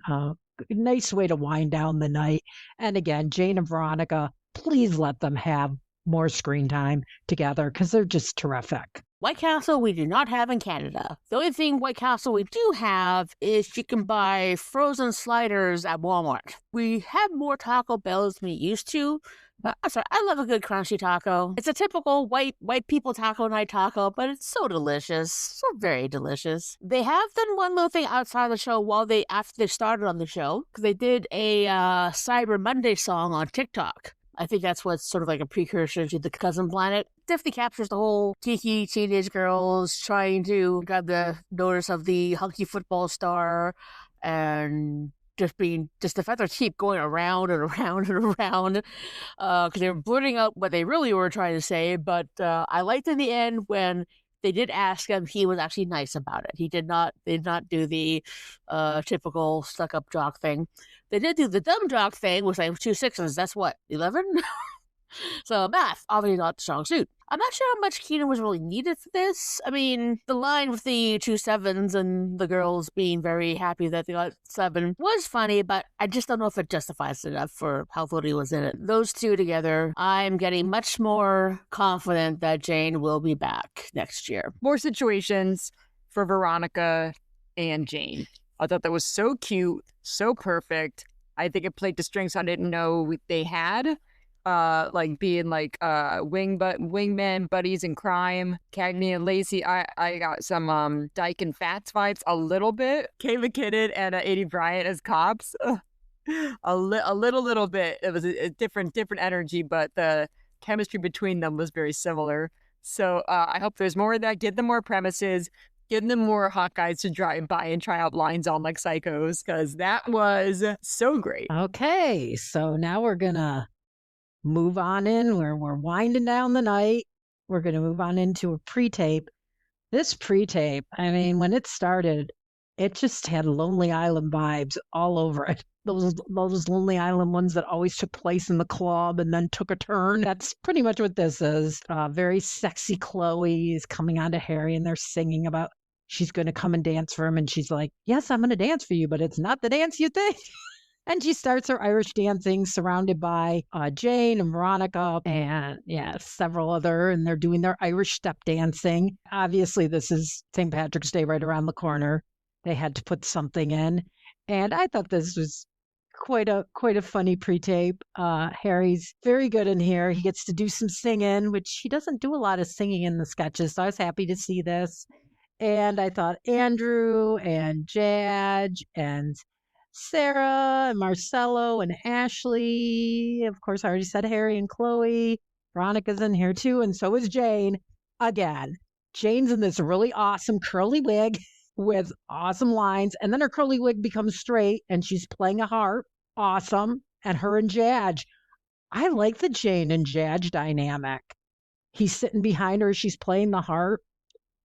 Nice way to wind down the night. And again, Jane and Veronica, please let them have more screen time together because they're just terrific. White Castle we do not have in Canada. The only thing White Castle we do have is you can buy frozen sliders at Walmart. We have more Taco Bells than we used to. But I'm sorry, I love a good crunchy taco. It's a typical white people taco night taco, but it's so delicious. So very delicious. They have done one little thing outside the show after they started on the show, because they did a Cyber Monday song on TikTok. I think that's what's sort of like a precursor to the Cousin Planet. Definitely captures the whole geeky teenage girls trying to grab the notice of the hunky football star, and just the fact they keep going around and around and around, because they were blurting out what they really were trying to say. But I liked in the end when they did ask him, he was actually nice about it. They did not do the typical stuck-up jock thing. They did do the dumb jock thing, which like 2 6s. That's what, 11? So math, obviously not the strong suit. I'm not sure how much Keenan was really needed for this. I mean, the line with the 2 7s and the girls being very happy that they got 7 was funny, but I just don't know if it justifies enough for how little he was in it. Those two together, I'm getting much more confident that Jane will be back next year. More situations for Veronica and Jane. I thought that was so cute, so perfect. I think it played to strengths I didn't know they had. Like being like wingmen buddies in crime. Cagney and Lacey, I got some Dyke and Fats vibes a little bit. Kate McKinnon and Adie Bryant as cops, a little bit. It was a different energy, but the chemistry between them was very similar. So I hope there's more of that. Give them more premises. Give them more hot guys to drive by and try out lines on like psychos, because that was so great. Okay, so now we're gonna move on in where we're winding down the night. We're going to move on into a pre-tape. This pre-tape, I mean, when it started, it just had Lonely Island vibes all over it. Those Lonely Island ones that always took place in the club and then took a turn. That's pretty much what this is. Very sexy Chloe is coming on to Harry, and they're singing about she's going to come and dance for him. And she's like, yes, I'm going to dance for you, but it's not the dance you think. And she starts her Irish dancing surrounded by Jane and Veronica and several other, and they're doing their Irish step dancing. Obviously, this is St. Patrick's Day right around the corner. They had to put something in. And I thought this was quite a funny pre-tape. Harry's very good in here. He gets to do some singing, which he doesn't do a lot of singing in the sketches. So I was happy to see this. And I thought Andrew and Jadge and Sarah and Marcello and Ashley. Of course, I already said Harry and Chloe. Veronica's in here too, and so is Jane. Again, Jane's in this really awesome curly wig with awesome lines, and then her curly wig becomes straight, and she's playing a harp. Awesome. And her and Jadge. I like the Jane and Jadge dynamic. He's sitting behind her, she's playing the harp.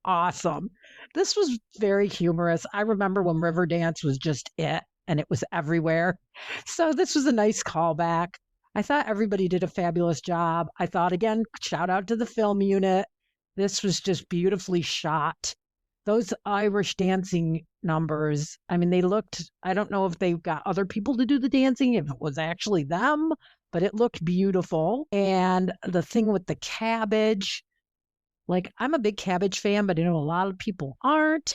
Awesome. This was very humorous. I remember when Riverdance was just it. And it was everywhere. So this was a nice callback. I thought everybody did a fabulous job. I thought, again, shout out to the film unit. This was just beautifully shot. Those Irish dancing numbers, I mean, they looked, I don't know if they got other people to do the dancing, if it was actually them, but it looked beautiful. And the thing with the cabbage, like, I'm a big cabbage fan, but I know a lot of people aren't.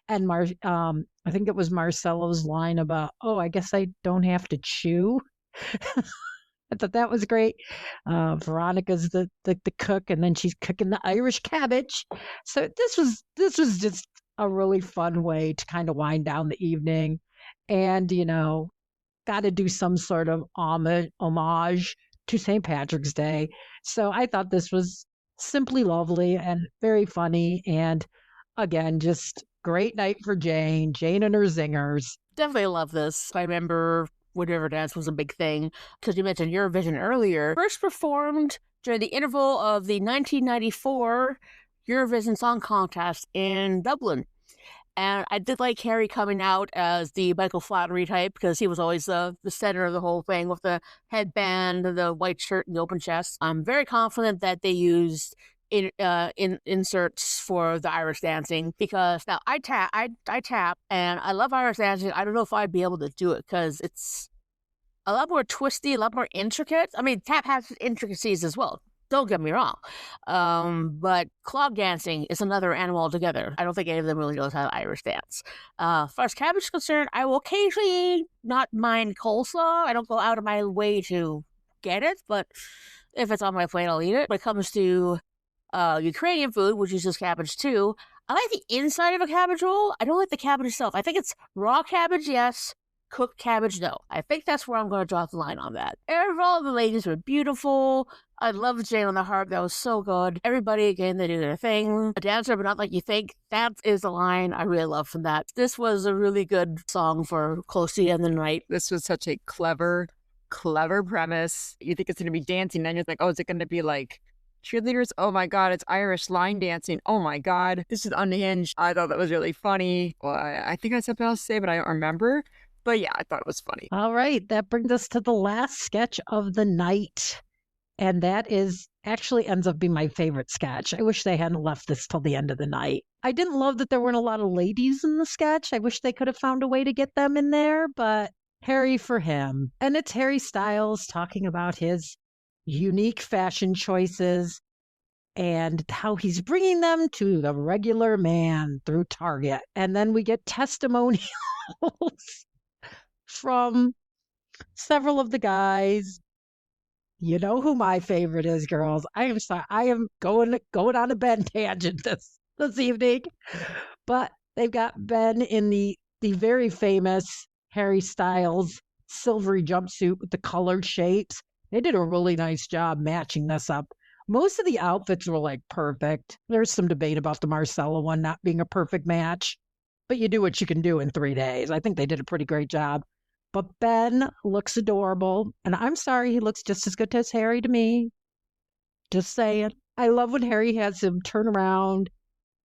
And I think it was Marcello's line about, oh, I guess I don't have to chew. I thought that was great. Veronica's the cook, and then she's cooking the Irish cabbage. So this was just a really fun way to kind of wind down the evening, and got to do some sort of homage to St. Patrick's Day. So I thought this was simply lovely and very funny. And again, just great night for Jane. Jane and her zingers. Definitely love this. I remember when Riverdance was a big thing, because you mentioned Eurovision earlier. First performed during the interval of the 1994 Eurovision Song Contest in Dublin. And I did like Harry coming out as the Michael Flattery type, because he was always the center of the whole thing with the headband, the white shirt, and the open chest. I'm very confident that they used inserts for the Irish dancing, because now I tap and I love Irish dancing. I don't know if I'd be able to do it because it's a lot more twisty, a lot more intricate. I mean, tap has intricacies as well. Don't get me wrong. But clog dancing is another animal altogether. I don't think any of them really knows how to Irish dance. As far as cabbage is concerned, I will occasionally not mind coleslaw. I don't go out of my way to get it, but if it's on my plate, I'll eat it. When it comes to Ukrainian food, which uses cabbage too, I like the inside of a cabbage roll. I don't like the cabbage itself. I think it's raw cabbage, yes. Cooked cabbage, no. I think that's where I'm going to draw the line on that. All the ladies were beautiful. I loved Jane on the harp. That was so good. Everybody, again, they do their thing. A dancer, but not like you think. That is the line I really love from that. This was a really good song for close to the end of the night. This was such a clever premise. You think it's going to be dancing, then you're like, oh, is it going to be like cheerleaders? Oh my God, it's Irish line dancing. Oh my God, this is unhinged. I thought that was really funny. Well, I think I had something else to say, but I don't remember. But yeah, I thought it was funny. All right, that brings us to the last sketch of the night. And that is actually ends up being my favorite sketch. I wish they hadn't left this till the end of the night. I didn't love that there weren't a lot of ladies in the sketch. I wish they could have found a way to get them in there, but Harry for him. And it's Harry Styles talking about his unique fashion choices and how he's bringing them to the regular man through Target. And then we get testimonials from several of the guys. You know who my favorite is, girls. I am sorry. I am going on a Ben tangent this evening. But they've got Ben in the very famous Harry Styles silvery jumpsuit with the colored shapes. They did a really nice job matching this up. Most of the outfits were like perfect. There's some debate about the Marcella one not being a perfect match, but you do what you can do in 3 days. I think they did a pretty great job. But Ben looks adorable, and I'm sorry, he looks just as good as Harry to me. Just saying. I love when Harry has him turn around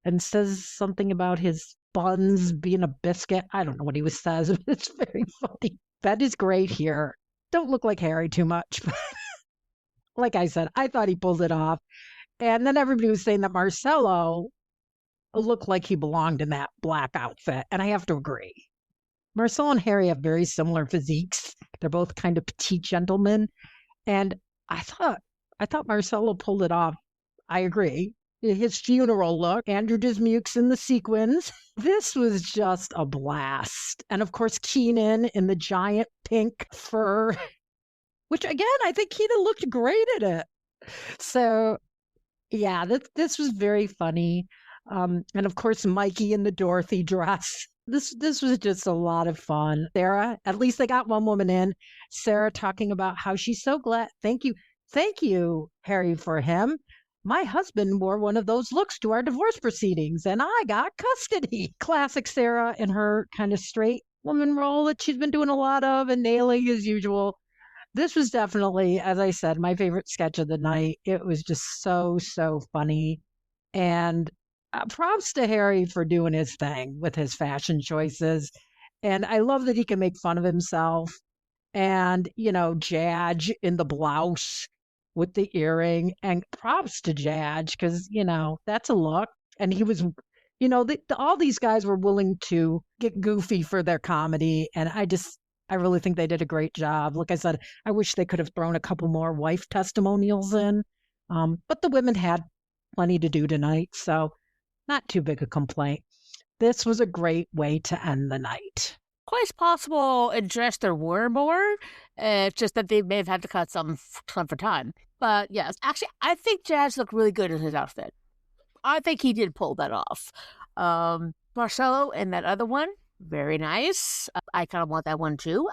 and says something about his buns being a biscuit. I don't know what he says, but it's very funny. Ben is great here. Don't look like Harry too much. Like I said, I thought he pulled it off. And then everybody was saying that Marcello looked like he belonged in that black outfit, and I have to agree. Marcel and Harry have very similar physiques. They're both kind of petite gentlemen. And I thought Marcelo pulled it off. I agree. His funeral look, Andrew Dismukes in the sequins. This was just a blast. And of course, Keenan in the giant pink fur, which again, I think Keenan looked great at it. So yeah, this was very funny. And of course, Mikey in the Dorothy dress. This was just a lot of fun. Sarah, at least they got one woman in. Sarah talking about how she's so glad. Thank you, Harry, for him. My husband wore one of those looks to our divorce proceedings, and I got custody. Classic Sarah in her kind of straight woman role that she's been doing a lot of and nailing as usual. This was definitely, as I said, my favorite sketch of the night. It was just so funny. And props to Harry for doing his thing with his fashion choices. And I love that he can make fun of himself. And, Jadge in the blouse with the earring. And props to Jadge because, that's a look. And he was, all these guys were willing to get goofy for their comedy. And I really think they did a great job. Like I said, I wish they could have thrown a couple more wife testimonials in. But the women had plenty to do tonight. So not too big a complaint. This was a great way to end the night. Quite possible in dress there were more. It's just that they may have had to cut some for time. But yes, actually, I think Jazz looked really good in his outfit. I think he did pull that off. Marcello and that other one, Very nice. I kind of want that one too.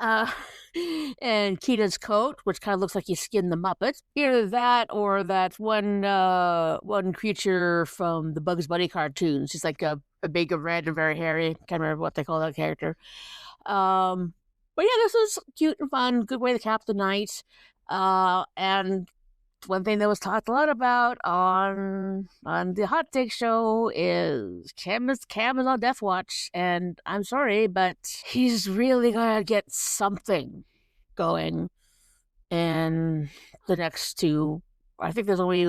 And Kita's coat, which kind of looks like he skinned the Muppet. Either that or that one creature from the Bugs Bunny cartoons. She's like a big of red and very hairy. Can't remember what they call that character. But yeah, this was cute and fun. Good way to cap the night. And one thing that was talked a lot about on the Hot Take Show is Cam is on Death Watch, and I'm sorry, but he's really gonna get something going in the next two. I think there's only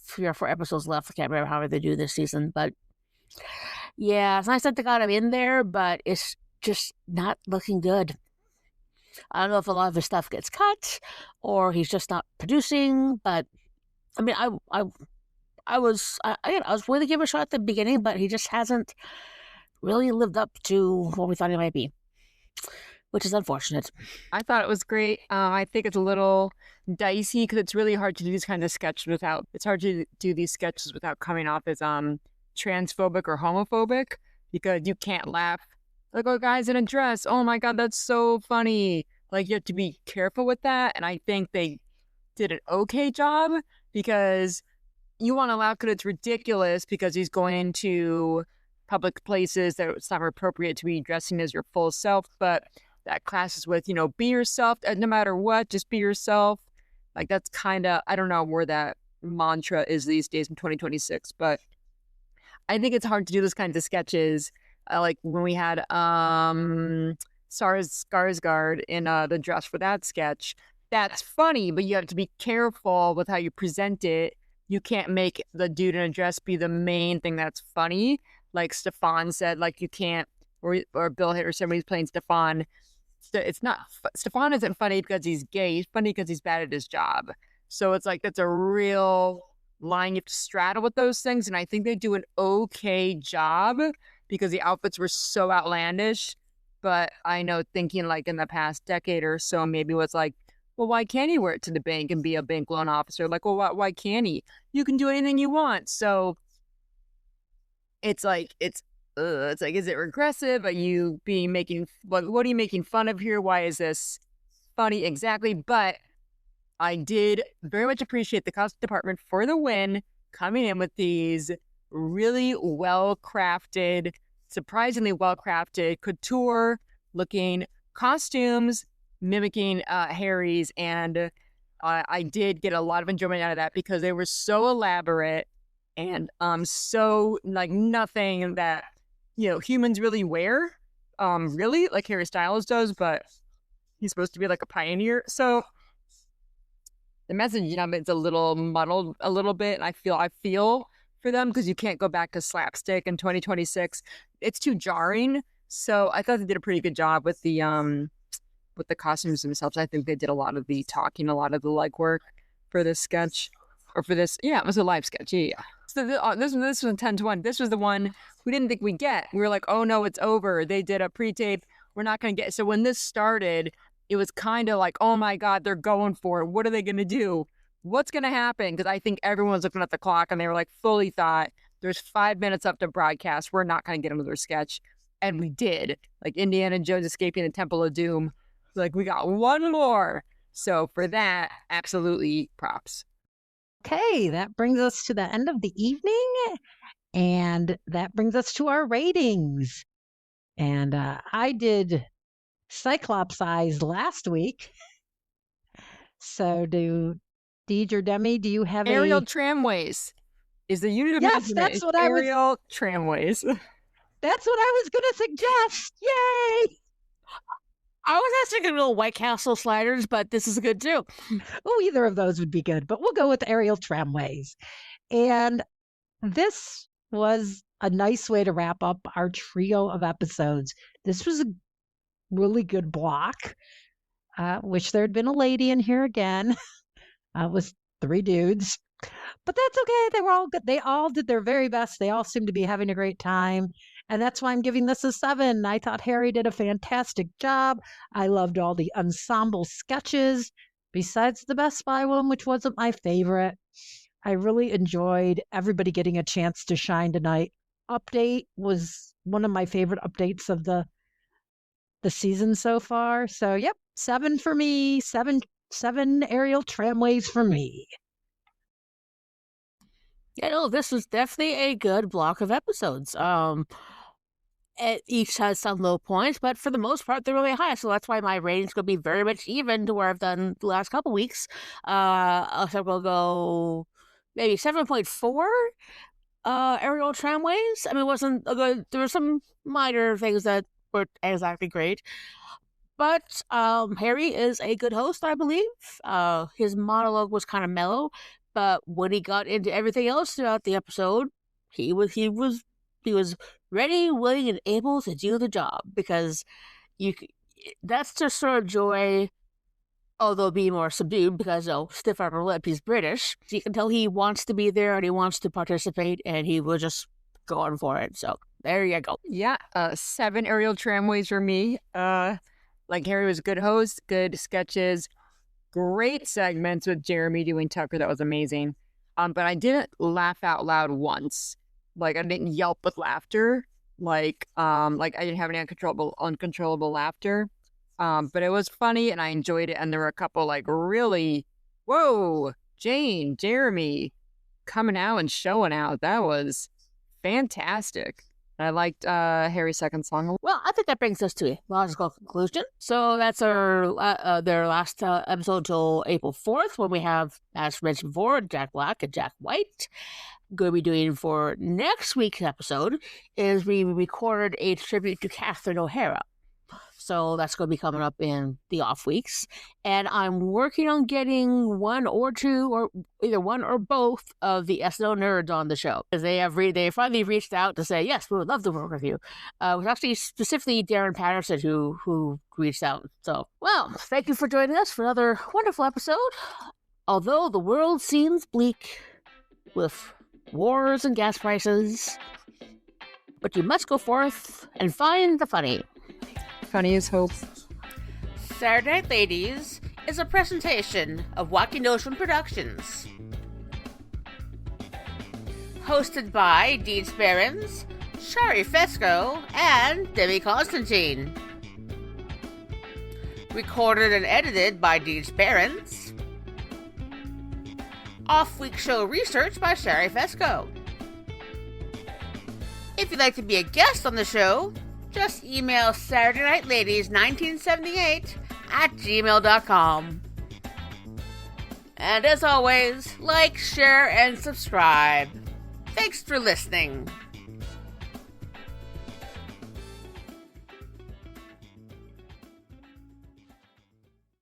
3 or 4 episodes left. I can't remember how they do this season, but yeah, it's nice that they got him in there, but it's just not looking good. I don't know if a lot of his stuff gets cut or he's just not producing, but I mean, I was willing to give him a shot at the beginning, but he just hasn't really lived up to what we thought he might be, which is unfortunate. I thought it was great. I think it's a little dicey because it's really hard to do these kind of sketches without. It's hard to do these sketches without coming off as transphobic or homophobic because you can't laugh. Like, oh, guys in a dress. Oh my God, that's so funny. Like, you have to be careful with that. And I think they did an okay job because you want to laugh because it's ridiculous because he's going into public places that it's not appropriate to be dressing as your full self. But that classes with, be yourself no matter what, just be yourself. Like, that's kind of, I don't know where that mantra is these days in 2026. But I think it's hard to do those kinds of sketches. Like when we had Skarsgård in the dress for that sketch, that's funny, but you have to be careful with how you present it. You can't make the dude in a dress be the main thing that's funny. Like Stefan said, like you can't, or Bill Hader, or somebody's playing Stefan. It's not, Stefan isn't funny because he's gay. He's funny because he's bad at his job. So it's like, that's a real line you have to straddle with those things. And I think they do an okay job because the outfits were so outlandish. But I know thinking like in the past decade or so, maybe was like, well, why can't he wear it to the bank and be a bank loan officer? Like, well, why can't he? You can do anything you want. So it's like, is it regressive? Are you what are you making fun of here? Why is this funny? Exactly. But I did very much appreciate the costume department for the win, coming in with these really well-crafted, surprisingly well-crafted couture-looking costumes mimicking Harry's, and I did get a lot of enjoyment out of that because they were so elaborate and so like nothing that humans really wear, really like Harry Styles does, but he's supposed to be like a pioneer. So the message, it's a little muddled a little bit, and I feel for them because you can't go back to slapstick in 2026. It's too jarring. So I thought they did a pretty good job with the costumes themselves. I think they did a lot of the talking, a lot of the legwork for this sketch, or for this. Yeah, it was a live sketch. Yeah. So this was 10-1. This was the one we didn't think we'd get. We were like, oh no, it's over. They did a pre-tape. We're not going to get. So when this started, it was kind of like, oh my God, they're going for it. What are they going to do? What's going to happen? Because I think everyone was looking at the clock and they were like, fully thought there's 5 minutes up to broadcast. We're not going to get another sketch. And we did. Like Indiana Jones escaping the Temple of Doom. Like we got one more. So for that, absolutely props. Okay, that brings us to the end of the evening. And that brings us to our ratings. And I did Cyclops Eyes last week. So Deej or Demi, do you have aerial tramways is the unit of yes, that's what aerial tramways. That's what I was going to suggest. Yay! I was actually going to go White Castle sliders, but this is good too. Oh, either of those would be good, but we'll go with aerial tramways. And this was a nice way to wrap up our trio of episodes. This was a really good block. Wish there had been a lady in here again. With 3 dudes. But that's okay. They were all good. They all did their very best. They all seemed to be having a great time. And that's why I'm giving this a 7. I thought Harry did a fantastic job. I loved all the ensemble sketches, besides the Best Buy one, which wasn't my favorite. I really enjoyed everybody getting a chance to shine tonight. Update was one of my favorite updates of the season so far. So, yep, 7 for me. Seven aerial tramways for me. Yeah, no, this was definitely a good block of episodes. Each has some low points, but for the most part, they're really high. So that's why my rating's going to be very much even to where I've done the last couple weeks. So we'll go maybe 7.4 aerial tramways. I mean, it wasn't a good. There were some minor things that weren't exactly great. But Harry is a good host, I believe. His monologue was kind of mellow, but when he got into everything else throughout the episode, he was ready, willing, and able to do the job, because that's just sort of joy, although be more subdued because stiff upper lip, he's British. So you can tell he wants to be there and he wants to participate, and he was just going for it. So there you go. Yeah, 7 aerial tramways for me. Like Harry was a good host, good sketches, great segments with Jeremy doing Tucker. That was amazing. But I didn't laugh out loud once. Like, I didn't yelp with laughter. Like I didn't have any uncontrollable laughter. But it was funny and I enjoyed it. And there were a couple like really, whoa, Jane, Jeremy coming out and showing out. That was fantastic. I liked Harry's second song. Well, I think that brings us to a logical conclusion. So that's their last episode till April 4th, when we have, as mentioned before, Jack Black and Jack White. Going to be doing for next week's episode is we recorded a tribute to Catherine O'Hara. So that's going to be coming up in the off weeks. And I'm working on getting one or two, or either one or both of the SNL nerds on the show. Because they finally reached out to say, yes, we would love to work with you. It was actually specifically Darren Patterson who reached out. So, well, thank you for joining us for another wonderful episode. Although the world seems bleak with wars and gas prices, but you must go forth and find the funny. Funny as hope. Saturday Night Ladies is a presentation of Wacky Notion Productions. Hosted by Dean Sparrons, Shari Fesco, and Debbie Constantine. Recorded and edited by Dean Sparrons. Off-week show research by Shari Fesco. If you'd like to be a guest on the show, just email SaturdayNightLadies1978@gmail.com. And as always, like, share, and subscribe. Thanks for listening.